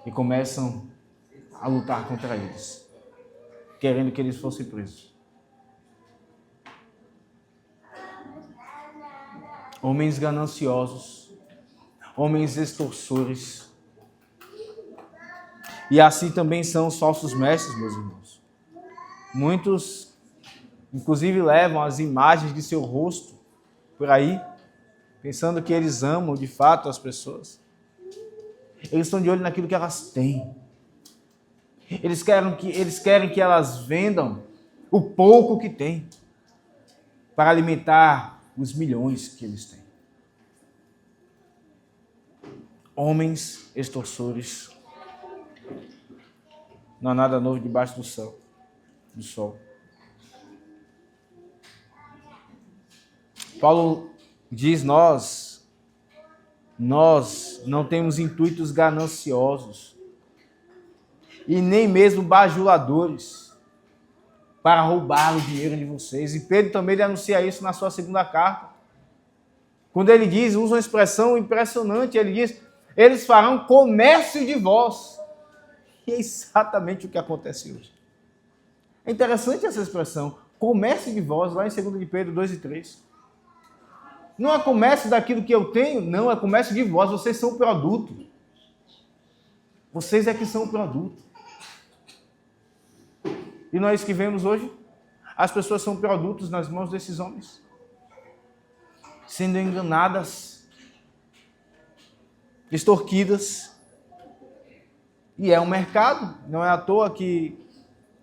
e começam a lutar contra eles, querendo que eles fossem presos. Homens gananciosos, homens extorsores. E assim também são os falsos mestres, meus irmãos. Muitos, inclusive, levam as imagens de seu rosto por aí, pensando que eles amam de fato as pessoas. Eles estão de olho naquilo que elas têm. Eles querem que elas vendam o pouco que têm para alimentar os milhões que eles têm. Homens extorsores, Não há nada novo debaixo do céu, do sol. Paulo diz, nós não temos intuitos gananciosos e nem mesmo bajuladores para roubar o dinheiro de vocês. E Pedro também ele anuncia isso na sua segunda carta. Quando ele diz, usa uma expressão impressionante, ele diz, eles farão comércio de vós. E é exatamente o que acontece hoje. É interessante essa expressão, comércio de vós, lá em 2 de Pedro 2 e 3. Não é comércio daquilo que eu tenho, não, é comércio de vós, vocês são o produto. Vocês é que são o produto. E não é isso que vemos hoje? As pessoas são produtos nas mãos desses homens, sendo enganadas, extorquidas. E é um mercado, não é à toa que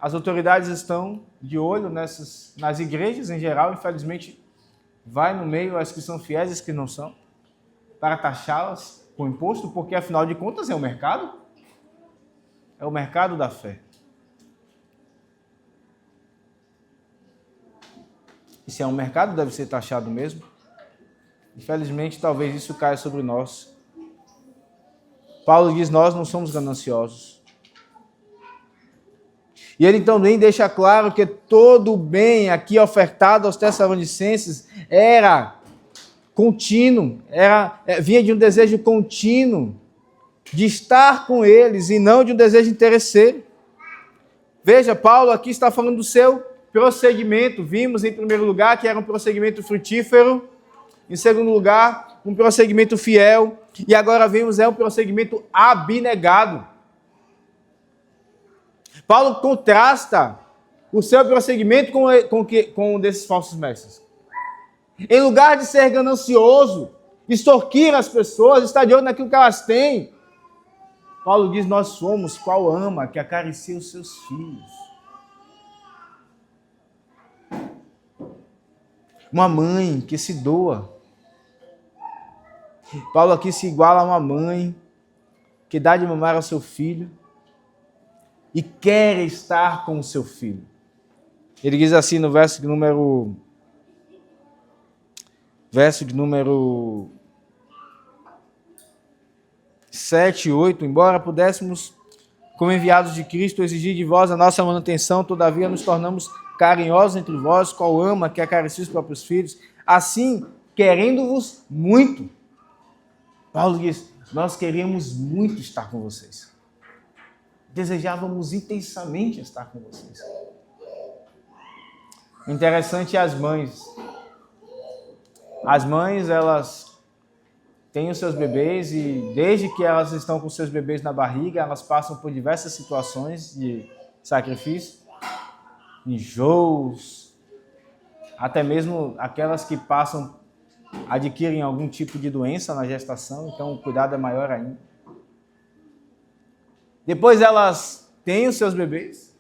as autoridades estão de olho nas igrejas em geral, infelizmente, vai no meio as que são fiéis e as que não são, para taxá-las com imposto, porque afinal de contas é o mercado. É o mercado da fé. E se é um mercado, deve ser taxado mesmo. Infelizmente, talvez isso caia sobre nós. Paulo diz, nós não somos gananciosos. E ele também deixa claro que todo o bem aqui ofertado aos Tessalonicenses era contínuo, vinha de um desejo contínuo de estar com eles e não de um desejo interesseiro. Veja, Paulo aqui está falando do seu prosseguimento. Vimos em primeiro lugar que era um prosseguimento frutífero, em segundo lugar, um prosseguimento fiel, e agora vimos um prosseguimento abnegado. Paulo contrasta o seu prosseguimento com o desses falsos mestres. Em lugar de ser ganancioso, extorquir as pessoas, estar de olho naquilo que elas têm, Paulo diz, nós somos qual ama que acaricia os seus filhos. Uma mãe que se doa. Paulo aqui se iguala a uma mãe que dá de mamar ao seu filho e quer estar com o seu filho. Ele diz assim no verso de número 7 e 8, embora pudéssemos, como enviados de Cristo, exigir de vós a nossa manutenção, todavia nos tornamos carinhosos entre vós, qual ama que acaricia os próprios filhos, assim, querendo-vos muito. Paulo diz, nós queríamos muito estar com vocês. Desejávamos intensamente estar com vocês. O interessante é as mães. As mães, elas têm os seus bebês e desde que elas estão com seus bebês na barriga, elas passam por diversas situações de sacrifício, enjoos, até mesmo aquelas que adquirem algum tipo de doença na gestação, então o cuidado é maior ainda. Depois elas têm os seus bebês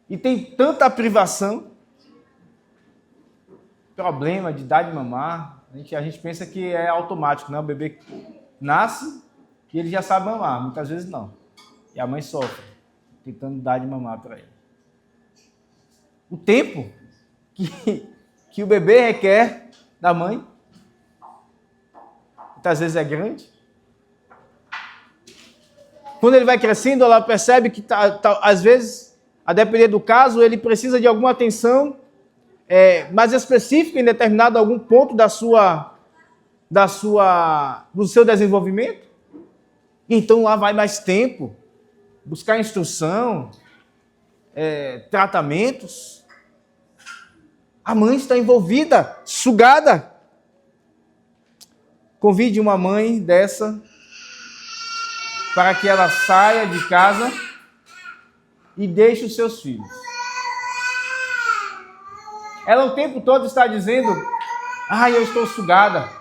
e tem tanta privação, problema de dar de mamar, a gente pensa que é automático, né? O bebê nasce e ele já sabe mamar, muitas vezes não. E a mãe sofre, tentando dar de mamar para ele. O tempo que o bebê requer da mãe, muitas vezes é grande. Quando ele vai crescendo, ela percebe que, às vezes, a depender do caso, ele precisa de alguma atenção mais específica em determinado algum ponto do seu desenvolvimento. Então, lá vai mais tempo, buscar instrução, tratamentos. A mãe está envolvida, sugada. Convide uma mãe dessa para que ela saia de casa e deixe os seus filhos. Ela o tempo todo está dizendo, eu estou sugada,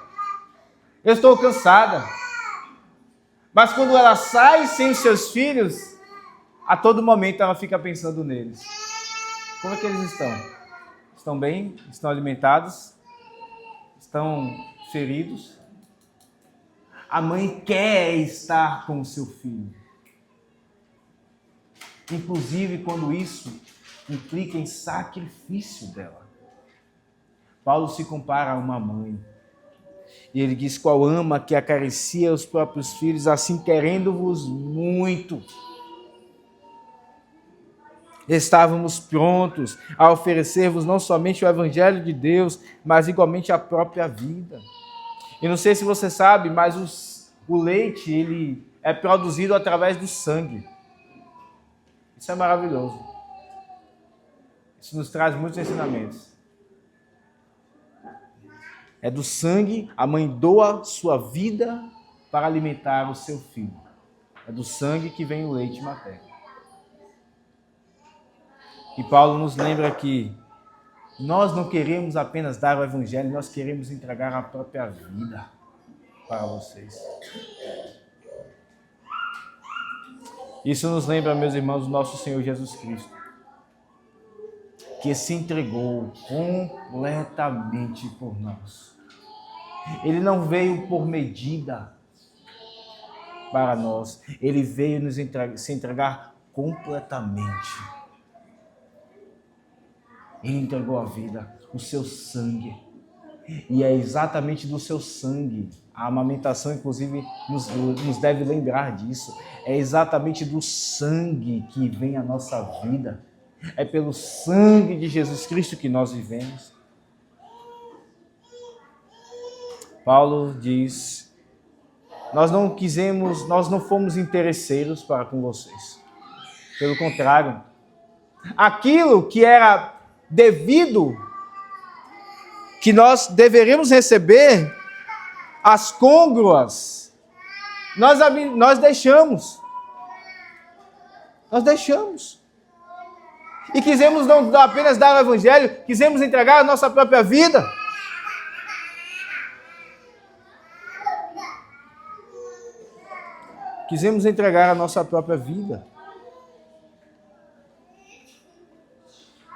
eu estou cansada. Mas quando ela sai sem os seus filhos, a todo momento ela fica pensando neles. Como é que eles estão? Estão bem? Estão alimentados? Estão feridos? A mãe quer estar com o seu filho. Inclusive quando isso implica em sacrifício dela. Paulo se compara a uma mãe. E ele diz: qual ama que acaricia os próprios filhos, assim querendo-vos muito. Estávamos prontos a oferecer-vos não somente o Evangelho de Deus, mas igualmente a própria vida. E não sei se você sabe, mas o leite ele é produzido através do sangue. Isso é maravilhoso. Isso nos traz muitos ensinamentos. É do sangue, a mãe doa sua vida para alimentar o seu filho. É do sangue que vem o leite materno. E Paulo nos lembra que nós não queremos apenas dar o Evangelho, nós queremos entregar a própria vida para vocês. Isso nos lembra, meus irmãos, do nosso Senhor Jesus Cristo, que se entregou completamente por nós. Ele não veio por medida para nós, ele veio se entregar completamente. Ele entregou a vida, o seu sangue. E é exatamente do seu sangue. A amamentação, inclusive, nos deve lembrar disso. É exatamente do sangue que vem a nossa vida. É pelo sangue de Jesus Cristo que nós vivemos. Paulo diz: nós não fomos interesseiros para com vocês. Pelo contrário, aquilo que era devido, que nós deveríamos receber, as côngruas, nós deixamos. Nós deixamos. E quisemos não apenas dar o Evangelho, quisemos entregar a nossa própria vida. Quisemos entregar a nossa própria vida.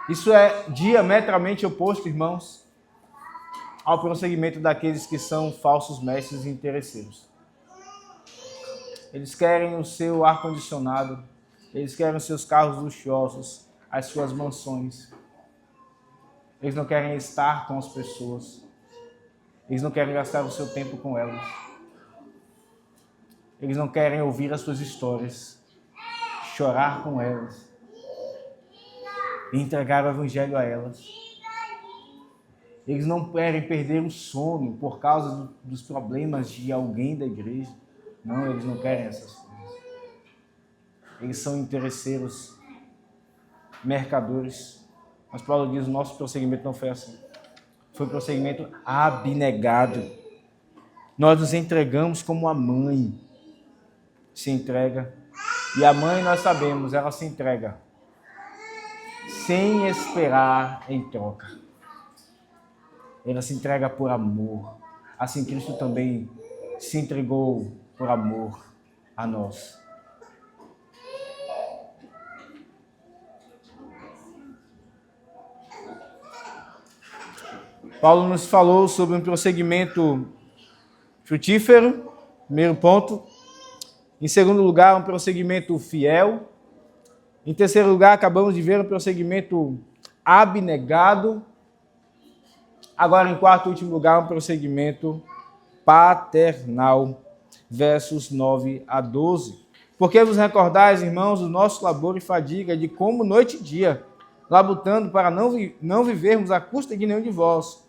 Isso é diametralmente oposto, irmãos, ao prosseguimento daqueles que são falsos mestres e interesseiros. Eles querem o seu ar-condicionado, eles querem os seus carros luxuosos, as suas mansões. Eles não querem estar com as pessoas. Eles não querem gastar o seu tempo com elas. Eles não querem ouvir as suas histórias, chorar com elas e entregar o Evangelho a elas. Eles não querem perder o sono por causa dos problemas de alguém da igreja. Não, eles não querem essas coisas. Eles são interesseiros, mercadores. Mas Paulo diz: o nosso prosseguimento não foi assim. Foi um prosseguimento abnegado. Nós nos entregamos como a mãe se entrega. E a mãe, nós sabemos, ela se entrega sem esperar em troca. Ela se entrega por amor. Assim Cristo também se entregou por amor a nós. Paulo nos falou sobre um prosseguimento frutífero, primeiro ponto. Em segundo lugar, um prosseguimento fiel. Em terceiro lugar, acabamos de ver um prosseguimento abnegado. Agora, em quarto e último lugar, um prosseguimento paternal. Versos 9 a 12. Porque vos recordais, irmãos, do nosso labor e fadiga, de como noite e dia, labutando para não vivermos à custa de nenhum de vós,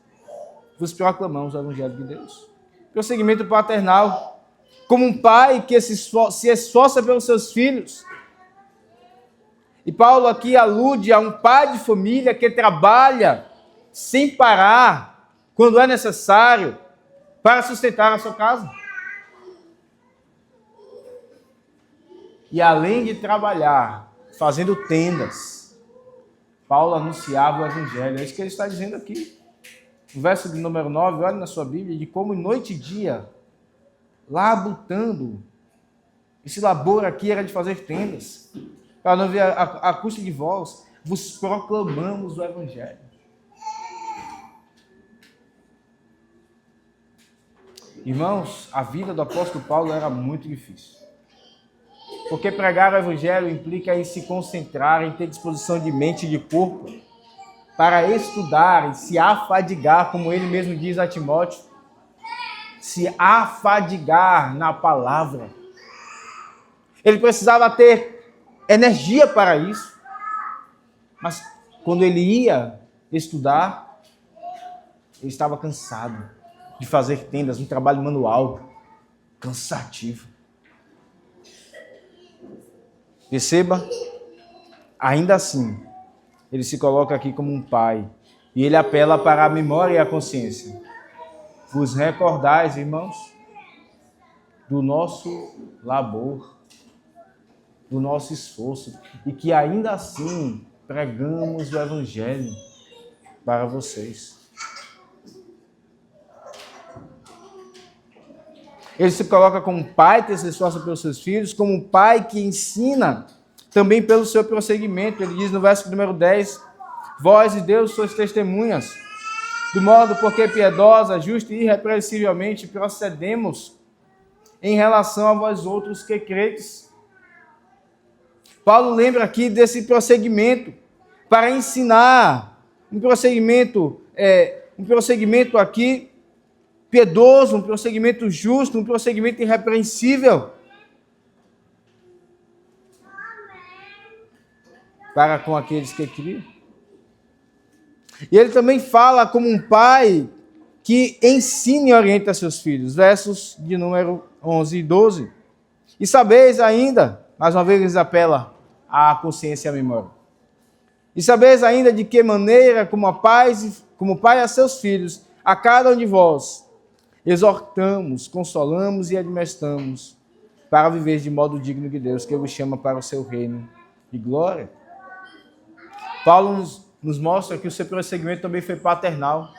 vos proclamamos o Evangelho de Deus. Prosseguimento paternal. Como um pai que se esforça pelos seus filhos. E Paulo aqui alude a um pai de família que trabalha sem parar, quando é necessário, para sustentar a sua casa. E além de trabalhar, fazendo tendas, Paulo anunciava o Evangelho. É isso que ele está dizendo aqui. No verso de número 9, olha na sua Bíblia, de como noite e dia, labutando. Esse labor aqui era de fazer tendas. Para não ver a custa de vós, vos proclamamos o Evangelho. Irmãos, a vida do apóstolo Paulo era muito difícil. Porque pregar o evangelho implica em se concentrar, em ter disposição de mente e de corpo para estudar e se afadigar, como ele mesmo diz a Timóteo, se afadigar na palavra. Ele precisava ter energia para isso. Mas quando ele ia estudar, ele estava cansado de fazer tendas, um trabalho manual, cansativo. Perceba, ainda assim, ele se coloca aqui como um pai e ele apela para a memória e a consciência. Vos recordais, irmãos, do nosso labor, do nosso esforço, e que ainda assim pregamos o evangelho para vocês. Ele se coloca como um pai que se esforça pelos seus filhos, como um pai que ensina também pelo seu prosseguimento. Ele diz no verso número 10, vós e Deus sois testemunhas, do modo porque piedosa, justa e irrepreensivelmente procedemos em relação a vós outros que credes. Paulo lembra aqui desse prosseguimento para ensinar, um prosseguimento aqui piedoso, um prosseguimento justo, um prosseguimento irrepreensível para com aqueles que criam. E ele também fala como um pai que ensina e orienta seus filhos. Versos de número 11 e 12. E sabeis ainda, mais uma vez eles apela à consciência e à memória. E sabeis ainda de que maneira, como pai a seus filhos, a cada um de vós, exortamos, consolamos e admoestamos para viver de modo digno de Deus, que vos chama para o seu reino de glória. Paulo nos mostra que o seu prosseguimento também foi paternal.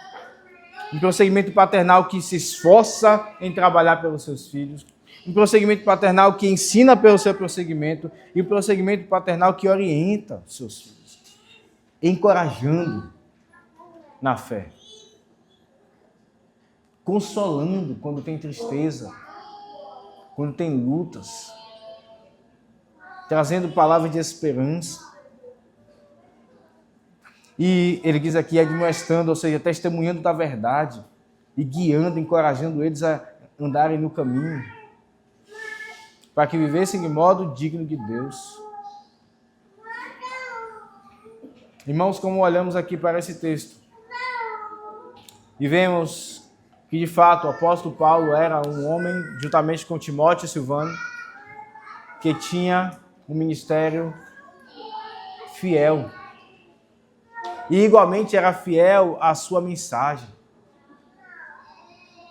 Um prosseguimento paternal que se esforça em trabalhar pelos seus filhos. Um prosseguimento paternal que ensina pelo seu prosseguimento. E um prosseguimento paternal que orienta os seus filhos, encorajando na fé, consolando quando tem tristeza, quando tem lutas, trazendo palavras de esperança. E ele diz aqui, admoestando, ou seja, testemunhando da verdade e guiando, encorajando eles a andarem no caminho, para que vivessem de modo digno de Deus. Irmãos, como olhamos aqui para esse texto e vemos que, de fato, o apóstolo Paulo era um homem, juntamente com Timóteo e Silvano, que tinha um ministério fiel. E igualmente era fiel à sua mensagem.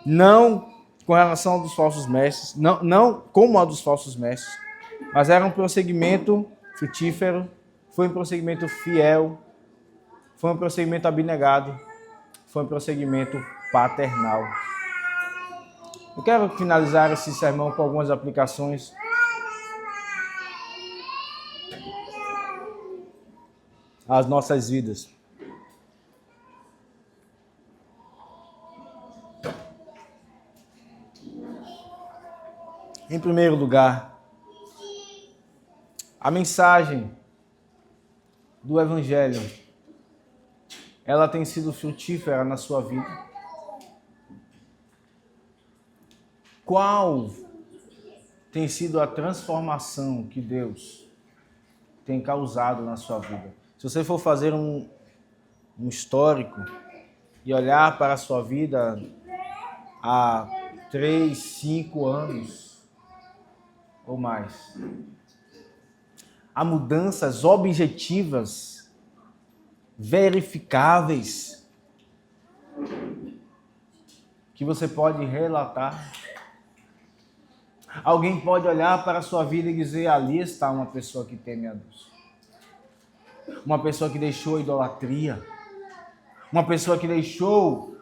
Não com relação aos falsos mestres, não como a dos falsos mestres, mas era um prosseguimento frutífero, foi um prosseguimento fiel, foi um prosseguimento abnegado, foi um prosseguimento paternal. Eu quero finalizar esse sermão com algumas aplicações. Às nossas vidas. Em primeiro lugar, a mensagem do Evangelho, ela tem sido frutífera na sua vida? Qual tem sido a transformação que Deus tem causado na sua vida? Se você for fazer um histórico e olhar para a sua vida há 3, 5 anos ou mais, há mudanças objetivas, verificáveis, que você pode relatar. Alguém pode olhar para a sua vida e dizer, ali está uma pessoa que teme a Deus. Uma pessoa que deixou a idolatria. Uma pessoa que deixou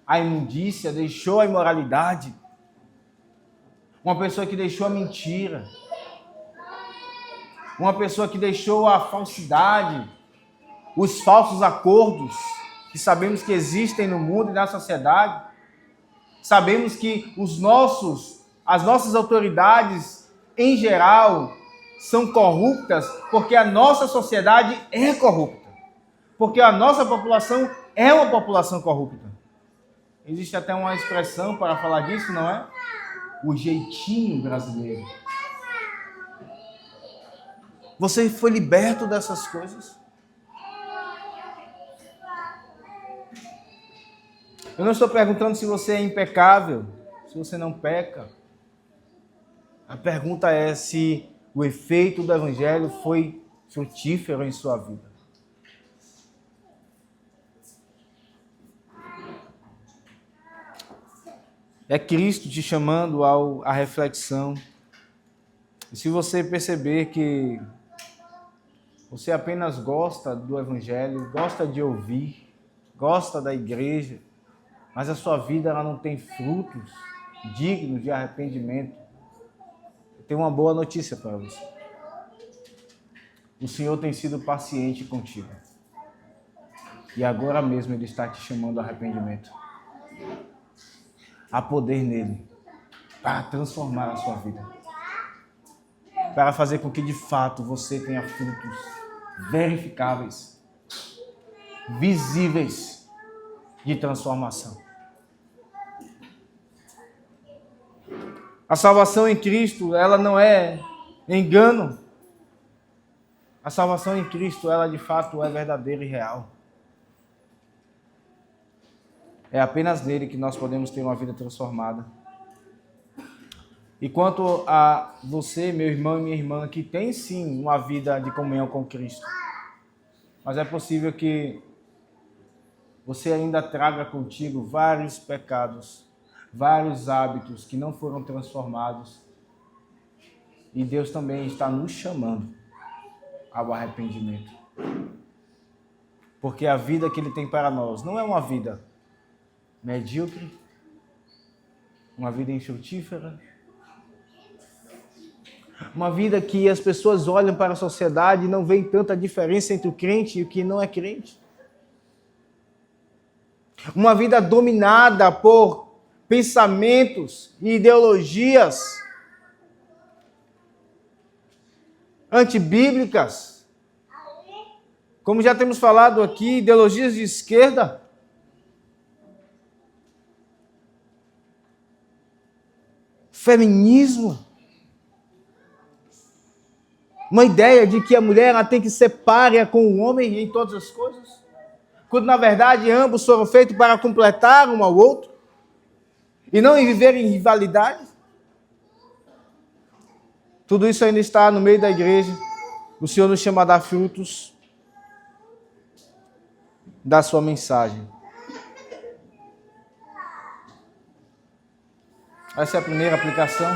a imundícia, deixou a imoralidade. Uma pessoa que deixou a mentira. Uma pessoa que deixou a falsidade, os falsos acordos que sabemos que existem no mundo e na sociedade. sabemos que as nossas autoridades, em geral, são corruptas porque a nossa sociedade é corrupta. Porque a nossa população é uma população corrupta. Existe até uma expressão para falar disso, não é? O jeitinho brasileiro. Você foi liberto dessas coisas? Eu não estou perguntando se você é impecável, se você não peca. A pergunta é se o efeito do Evangelho foi frutífero em sua vida. É Cristo te chamando à reflexão. E se você perceber que você apenas gosta do Evangelho, gosta de ouvir, gosta da igreja, mas a sua vida ela não tem frutos dignos de arrependimento, eu tenho uma boa notícia para você. O Senhor tem sido paciente contigo. E agora mesmo Ele está te chamando ao arrependimento. Há poder nele para transformar a sua vida. Para fazer com que de fato você tenha frutos verificáveis, visíveis de transformação. A salvação em Cristo, ela não é engano. A salvação em Cristo, ela de fato é verdadeira e real. É apenas nele que nós podemos ter uma vida transformada. E quanto a você, meu irmão e minha irmã, que tem sim uma vida de comunhão com Cristo, mas é possível que você ainda traga contigo vários pecados, vários hábitos que não foram transformados. E Deus também está nos chamando ao arrependimento. Porque a vida que Ele tem para nós não é uma vida medíocre, uma vida infrutífera, uma vida que as pessoas olham para a sociedade e não veem tanta diferença entre o crente e o que não é crente. Uma vida dominada por pensamentos e ideologias antibíblicas. Como já temos falado aqui, ideologias de esquerda. Feminismo. Uma ideia de que a mulher ela tem que ser párea com o homem em todas as coisas. Quando na verdade ambos foram feitos para completar um ao outro. E não em viver em rivalidade. Tudo isso ainda está no meio da igreja. O Senhor nos chama a dar frutos da sua mensagem. Essa é a primeira aplicação.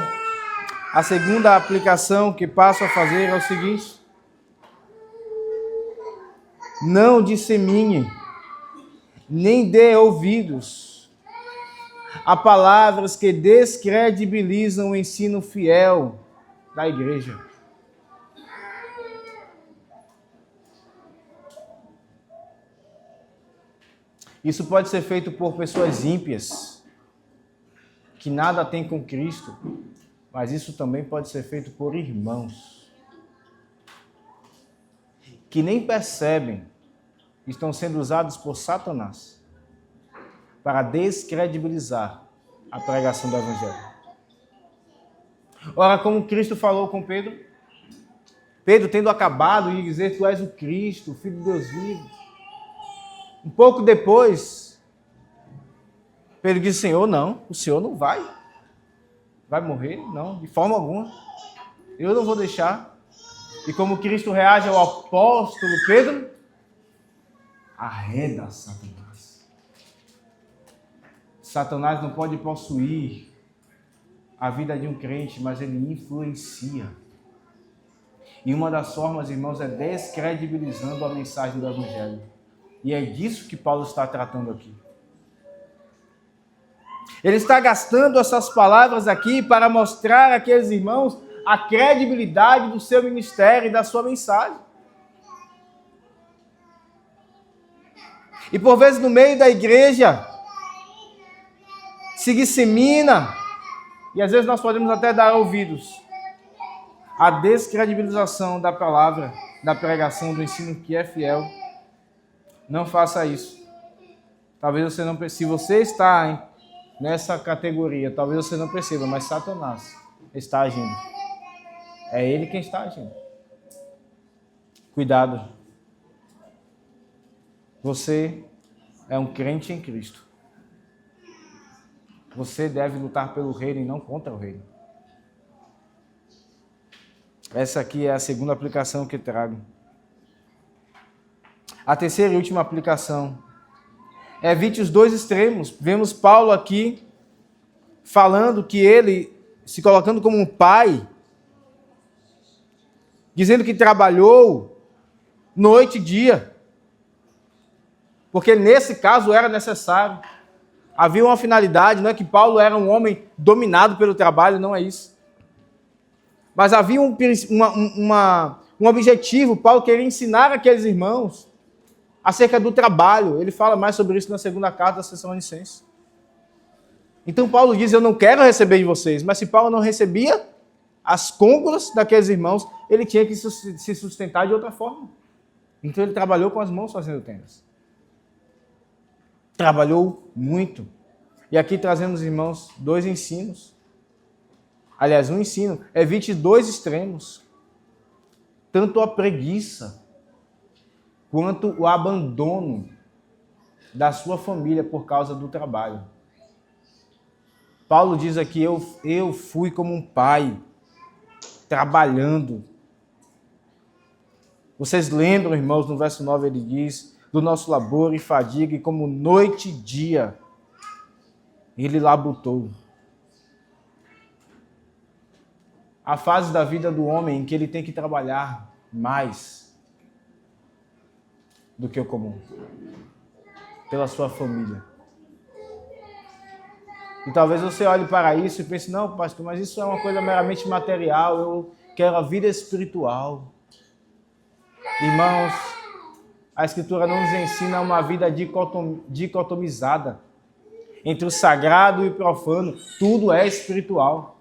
A segunda aplicação que passo a fazer é o seguinte: não dissemine, nem dê ouvidos a palavras que descredibilizam o ensino fiel da igreja. Isso pode ser feito por pessoas ímpias, que nada têm com Cristo, mas isso também pode ser feito por irmãos, que nem percebem que estão sendo usados por Satanás para descredibilizar a pregação do Evangelho. Ora, como Cristo falou com Pedro, Pedro tendo acabado de dizer, tu és o Cristo, o Filho de Deus vivo. Um pouco depois, Pedro disse, Senhor, não, o Senhor não vai morrer, não, de forma alguma. Eu não vou deixar. E como Cristo reage ao apóstolo Pedro, arreda Satanás. Satanás não pode possuir a vida de um crente, mas ele influencia. E uma das formas, irmãos, é descredibilizando a mensagem do Evangelho. E é disso que Paulo está tratando aqui. Ele está gastando essas palavras aqui para mostrar àqueles irmãos a credibilidade do seu ministério e da sua mensagem. E por vezes no meio da igreja, se dissemina, e às vezes nós podemos até dar ouvidos à descredibilização da palavra, da pregação, do ensino que é fiel. Não faça isso. Talvez você não perceba. Se você está nessa categoria, talvez você não perceba, mas Satanás está agindo. É ele quem está agindo. Cuidado. Você é um crente em Cristo. Você deve lutar pelo reino e não contra o reino. Essa aqui é a segunda aplicação que trago. A terceira e última aplicação. Evite os dois extremos. Vemos Paulo aqui falando que ele, se colocando como um pai, dizendo que trabalhou noite e dia. Porque nesse caso era necessário. Havia uma finalidade, não é que Paulo era um homem dominado pelo trabalho, não é isso. Mas havia um objetivo. Paulo queria ensinar aqueles irmãos acerca do trabalho. Ele fala mais sobre isso na segunda carta da Tessalonicenses. Então Paulo diz, eu não quero receber de vocês. Mas se Paulo não recebia as côngulas daqueles irmãos, ele tinha que se sustentar de outra forma. Então ele trabalhou com as mãos fazendo tendas. Trabalhou muito. E aqui trazemos, irmãos, dois ensinos. Aliás, um ensino. Evite dois extremos. Tanto a preguiça, quanto o abandono da sua família por causa do trabalho. Paulo diz aqui, eu fui como um pai, trabalhando. Vocês lembram, irmãos, no verso 9 ele diz, do nosso labor e fadiga, e como noite e dia, ele labutou. A fase da vida do homem em que ele tem que trabalhar mais do que o comum, pela sua família. E talvez você olhe para isso e pense, não, pastor, mas isso é uma coisa meramente material, eu quero a vida espiritual. Irmãos, a Escritura não nos ensina uma vida dicotomizada entre o sagrado e o profano. Tudo é espiritual.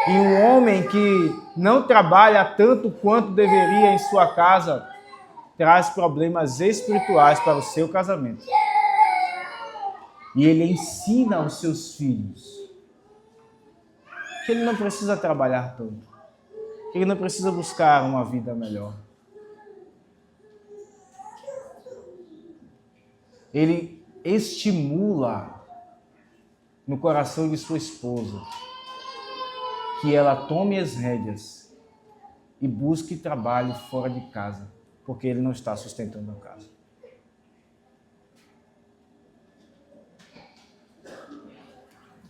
E um homem que não trabalha tanto quanto deveria em sua casa traz problemas espirituais para o seu casamento. E ele ensina aos seus filhos que ele não precisa trabalhar tanto, que ele não precisa buscar uma vida melhor. Ele estimula no coração de sua esposa que ela tome as rédeas e busque trabalho fora de casa, porque ele não está sustentando a casa.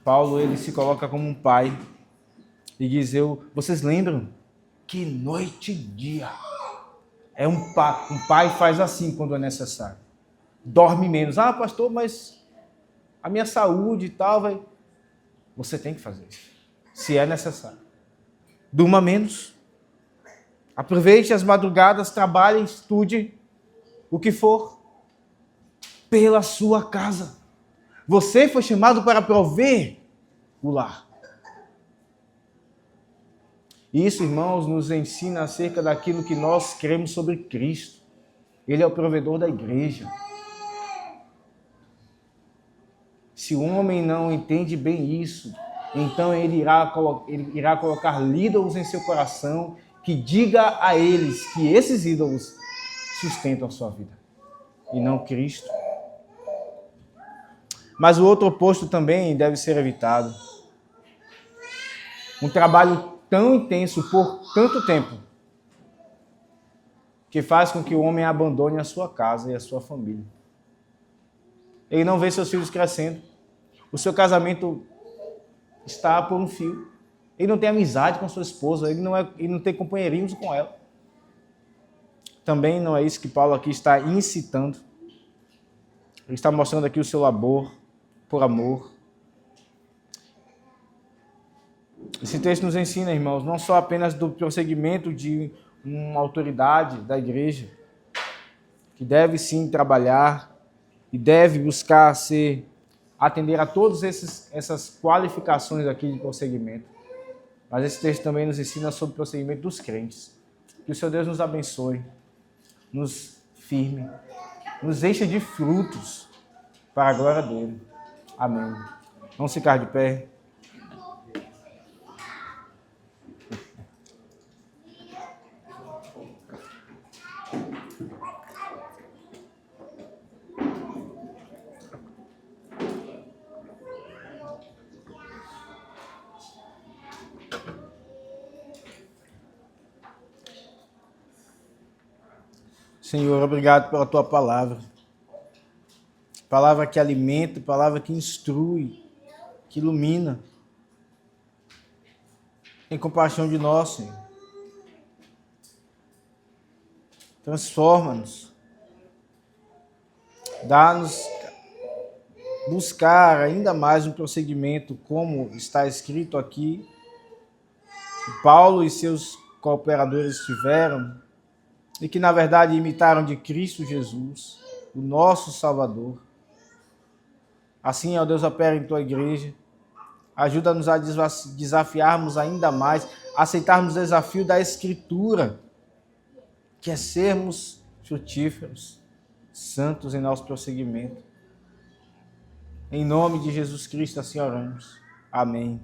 Paulo, ele se coloca como um pai e diz, vocês lembram? Que noite e dia. É um pai faz assim quando é necessário. Dorme menos. Ah, pastor, mas a minha saúde e tal vai... Você tem que fazer isso, se é necessário. Durma menos. Aproveite as madrugadas, trabalhe, estude, o que for, pela sua casa. Você foi chamado para prover o lar. Isso, irmãos, nos ensina acerca daquilo que nós cremos sobre Cristo. Ele é o provedor da igreja. Se o homem não entende bem isso, então ele irá colocar ídolos em seu coração que diga a eles que esses ídolos sustentam a sua vida e não Cristo. Mas o outro oposto também deve ser evitado. Um trabalho tão intenso por tanto tempo que faz com que o homem abandone a sua casa e a sua família. Ele não vê seus filhos crescendo. O seu casamento está por um fio. Ele não tem amizade com sua esposa, ele não tem companheirismo com ela. Também não é isso que Paulo aqui está incitando. Ele está mostrando aqui o seu labor por amor. Esse texto nos ensina, irmãos, não só apenas do prosseguimento de uma autoridade da igreja, que deve sim trabalhar e deve buscar atender a todas essas qualificações aqui de prosseguimento. Mas esse texto também nos ensina sobre o prosseguimento dos crentes. Que o Senhor Deus nos abençoe, nos firme, nos encha de frutos para a glória dele. Amém. Vamos ficar de pé. Senhor, obrigado pela tua palavra. Palavra que alimenta, palavra que instrui, que ilumina. Tem compaixão de nós, Senhor. Transforma-nos. Dá-nos buscar ainda mais um prosseguimento, como está escrito aqui, que Paulo e seus cooperadores tiveram, e que na verdade imitaram de Cristo Jesus, o nosso Salvador. Assim, ó Deus, opera em tua igreja. Ajuda-nos a desafiarmos ainda mais, aceitarmos o desafio da Escritura, que é sermos frutíferos, santos em nosso prosseguimento. Em nome de Jesus Cristo, assim oramos. Amém.